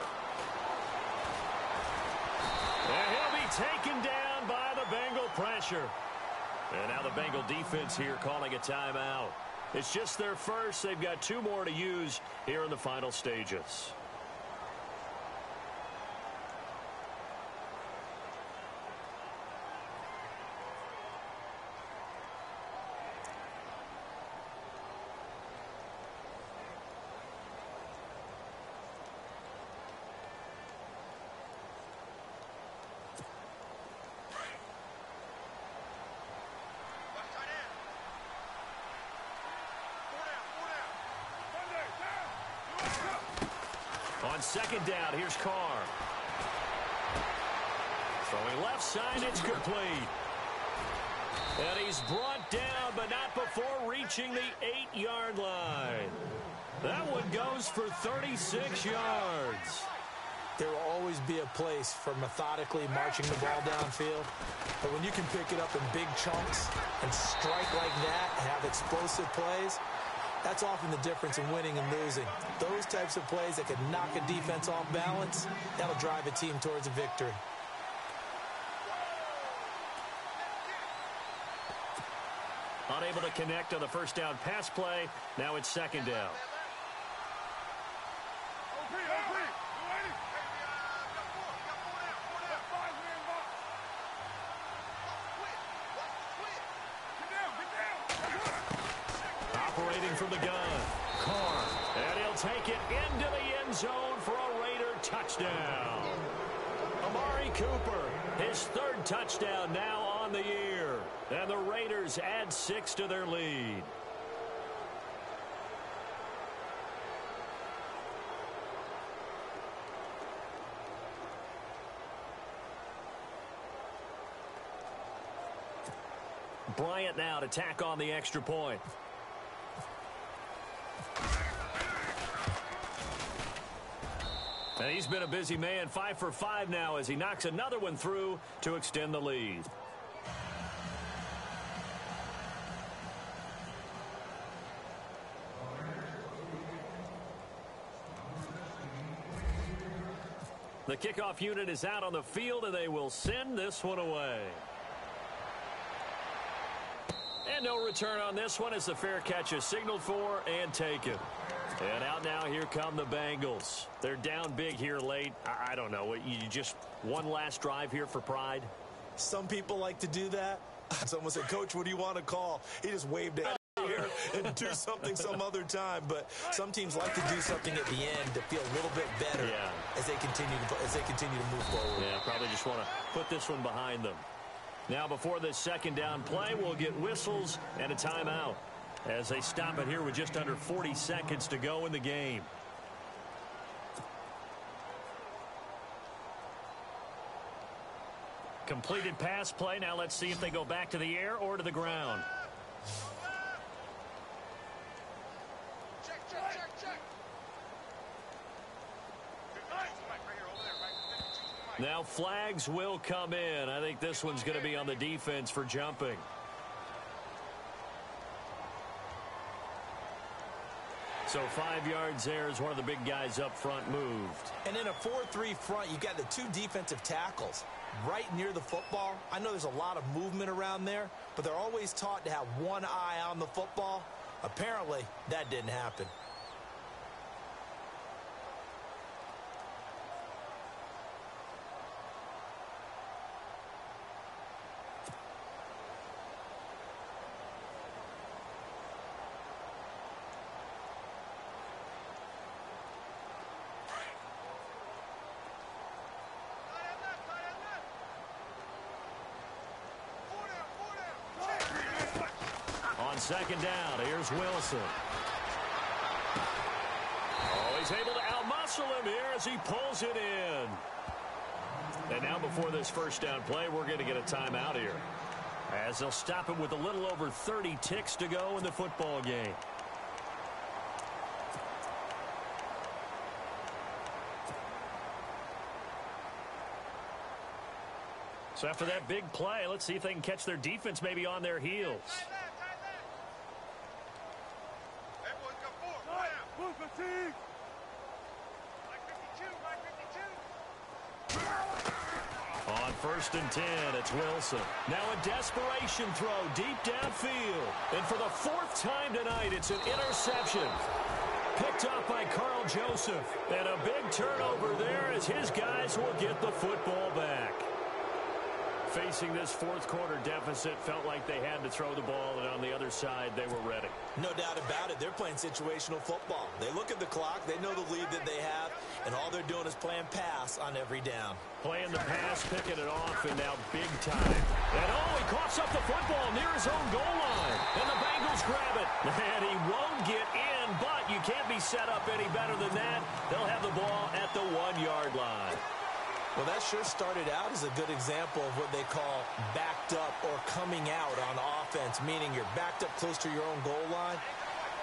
And he'll be taken down by the Bengal pressure. And now the Bengal defense here calling a timeout. It's just their first. They've got 2 more to use here in the final stages. On 2nd down, here's Carr. Throwing left side, it's complete. And he's brought down, but not before reaching the 8-yard line. That one goes for 36 yards. There will always be a place for methodically marching the ball downfield. But when you can pick it up in big chunks and strike like that and have explosive plays, that's often the difference in winning and losing. Those types of plays that can knock a defense off balance, that'll drive a team towards a victory. Unable to connect on the 1st down pass play. Now it's 2nd down. Operating from the gun, Carr, and he'll take it into the end zone for a Raider touchdown. Amari Cooper, his 3rd touchdown now on the year, and the Raiders add 6 to their lead. Bryant now to tack on the extra point. And he's been a busy man, 5 for 5 now as he knocks another one through to extend the lead. The kickoff unit is out on the field, and they will send this one away. And no return on this one as the fair catch is signaled for and taken. And out now, here come the Bengals. They're down big here late. I don't know. You just one last drive here for pride? Some people like to do that. Someone said, Coach, what do you want to call? He just waved at here and do something some other time. But some teams like to do something at the end to feel a little bit better as they continue to move forward. Yeah, probably just want to put this one behind them. Now, before this second down play, we'll get whistles and a timeout as they stop it here with just under 40 seconds to go in the game. Completed pass play. Now let's see if they go back to the air or to the ground. Now flags will come in. I think this one's going to be on the defense for jumping. So 5 yards there as one of the big guys up front moved. And in a 4-3 front, you've got the two defensive tackles right near the football. I know there's a lot of movement around there, but they're always taught to have one eye on the football. Apparently, that didn't happen. On second down, here's Wilson. Oh, he's able to outmuscle him here as he pulls it in. And now before this first down play, we're going to get a timeout here, as they'll stop it with a little over 30 ticks to go in the football game. So after that big play, let's see if they can catch their defense maybe on their heels. On 1st and 10, it's Wilson. Now a desperation throw deep downfield. And for the 4th time tonight, it's an interception. Picked up by Carl Joseph. And a big turnover there as his guys will get the football back. Facing this fourth quarter deficit, felt like they had to throw the ball, and on the other side, they were ready. No doubt about it. They're playing situational football. They look at the clock, they know the lead that they have, and all they're doing is playing pass on every down. Playing the pass, picking it off, and now big time. And he coughs up the football near his own goal line. And the Bengals grab it. And he won't get in, but you can't be set up any better than that. They'll have the ball at the 1-yard line. Well, that sure started out as a good example of what they call backed up or coming out on offense, meaning you're backed up close to your own goal line.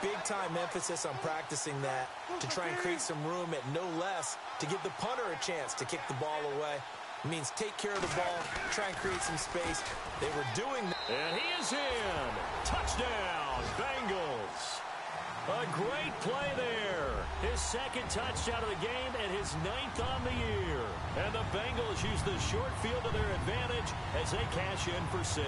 Big-time emphasis on practicing that to try and create some room at no less to give the punter a chance to kick the ball away. It means take care of the ball, try and create some space. They were doing that. And he is in. Touchdown, Bengals. A great play there. His second touchdown of the game and his 9th on the year. And the Bengals use the short field to their advantage as they cash in for 6.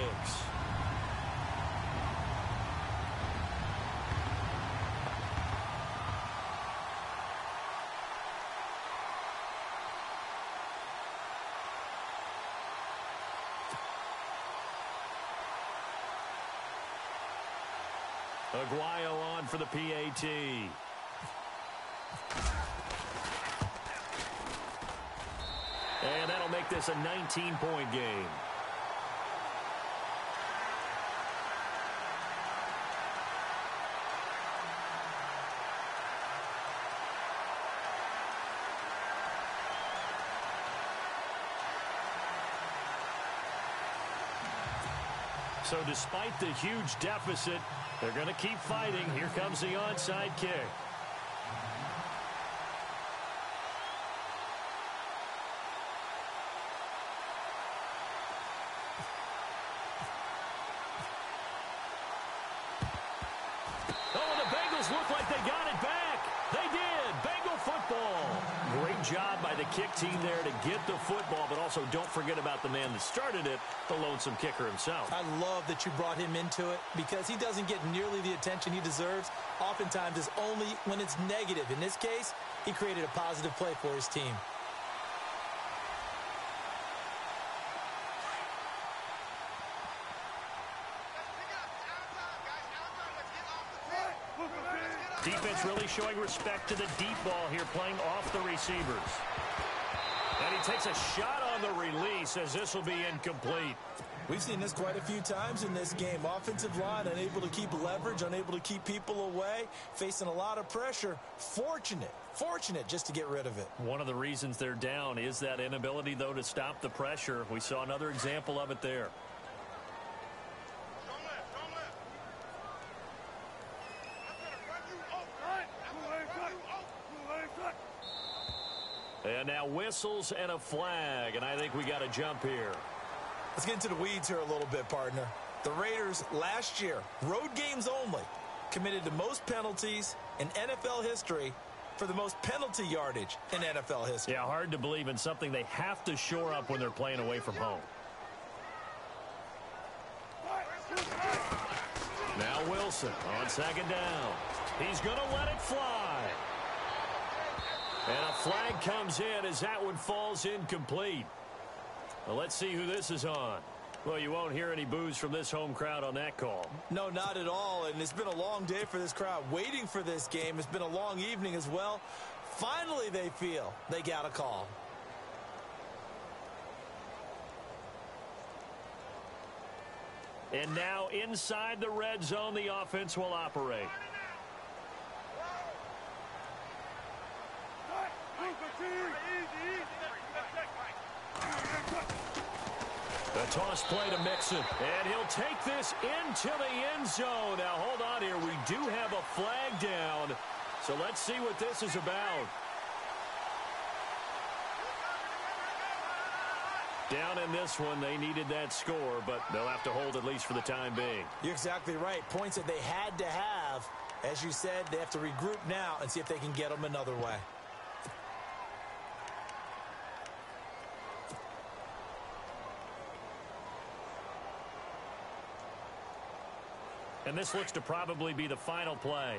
Aguayo on for the PAT. And that'll make this a 19-point game. So despite the huge deficit, they're going to keep fighting. Here comes the onside kick. Oh, the Bengals look like they got it back. They did. Bengal football. Great job by the kick team there to get the football, but also don't forget about the man that started it, the lonesome kicker himself. I love that you brought him into it because he doesn't get nearly the attention he deserves. Oftentimes, it's only when it's negative. In this case, he created a positive play for his team. Defense really showing respect to the deep ball here, playing off the receivers. And he takes a shot on the release as this will be incomplete. We've seen this quite a few times in this game. Offensive line unable to keep leverage, unable to keep people away, facing a lot of pressure. Fortunate just to get rid of it. One of the reasons they're down is that inability, though, to stop the pressure. We saw another example of it there. And now whistles and a flag, and I think we got to jump here. Let's get into the weeds here a little bit, partner. The Raiders last year, road games only, committed the most penalties in NFL history for the most penalty yardage in NFL history. Yeah, hard to believe in something they have to shore up when they're playing away from home. Now Wilson on second down. He's going to let it fly. And a flag comes in as that one falls incomplete. Well, let's see who this is on. Well, you won't hear any boos from this home crowd on that call. No, not at all. And it's been a long day for this crowd waiting for this game. It's been a long evening as well. Finally, they feel they got a call. And now inside the red zone, the offense will operate. The toss play to Mixon, and he'll take this into the end zone. Now, hold on here. We do have a flag down, so let's see what this is about. Down in this one, they needed that score, but they'll have to hold at least for the time being. You're exactly right. Points that they had to have. As you said, they have to regroup now and see if they can get them another way. And this looks to probably be the final play.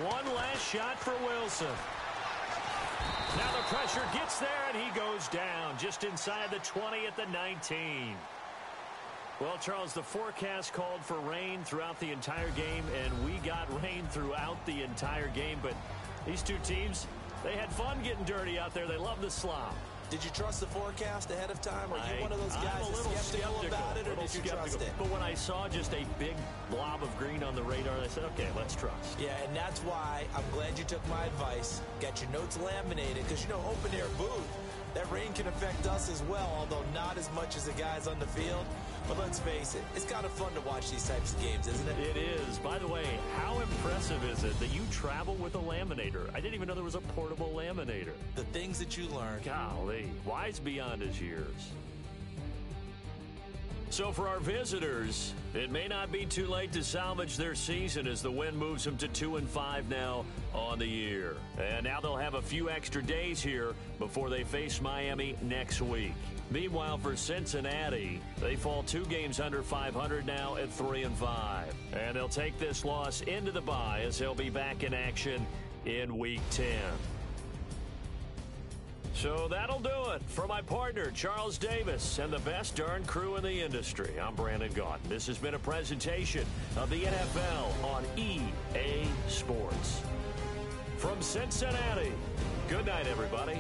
One last shot for Wilson. Now the pressure gets there, and he goes down just inside the 20 at the 19. Well, Charles, the forecast called for rain throughout the entire game, and we got rain throughout the entire game. But these two teams, they had fun getting dirty out there. They love the slop. Did you trust the forecast ahead of time? Are you one of those guys that's skeptical about it, or did you trust it? But when I saw just a big blob of green on the radar, I said, okay, let's trust. Yeah, and that's why I'm glad you took my advice. Got your notes laminated, because, you know, open air booth, that rain can affect us as well, although not as much as the guys on the field. But let's face it, it's kind of fun to watch these types of games, isn't it? It is. By the way, how impressive is it that you travel with a laminator? I didn't even know there was a portable laminator. The things that you learn. Golly, wise beyond his years. So for our visitors, it may not be too late to salvage their season as the win moves them to 2-5 now on the year. And now they'll have a few extra days here before they face Miami next week. Meanwhile, for Cincinnati, they fall 2 games under 500 now at 3-5. And they'll take this loss into the bye as they'll be back in action in Week 10. So that'll do it for my partner, Charles Davis, and the best darn crew in the industry. I'm Brandon Gaudin. This has been a presentation of the NFL on EA Sports. From Cincinnati, good night, everybody.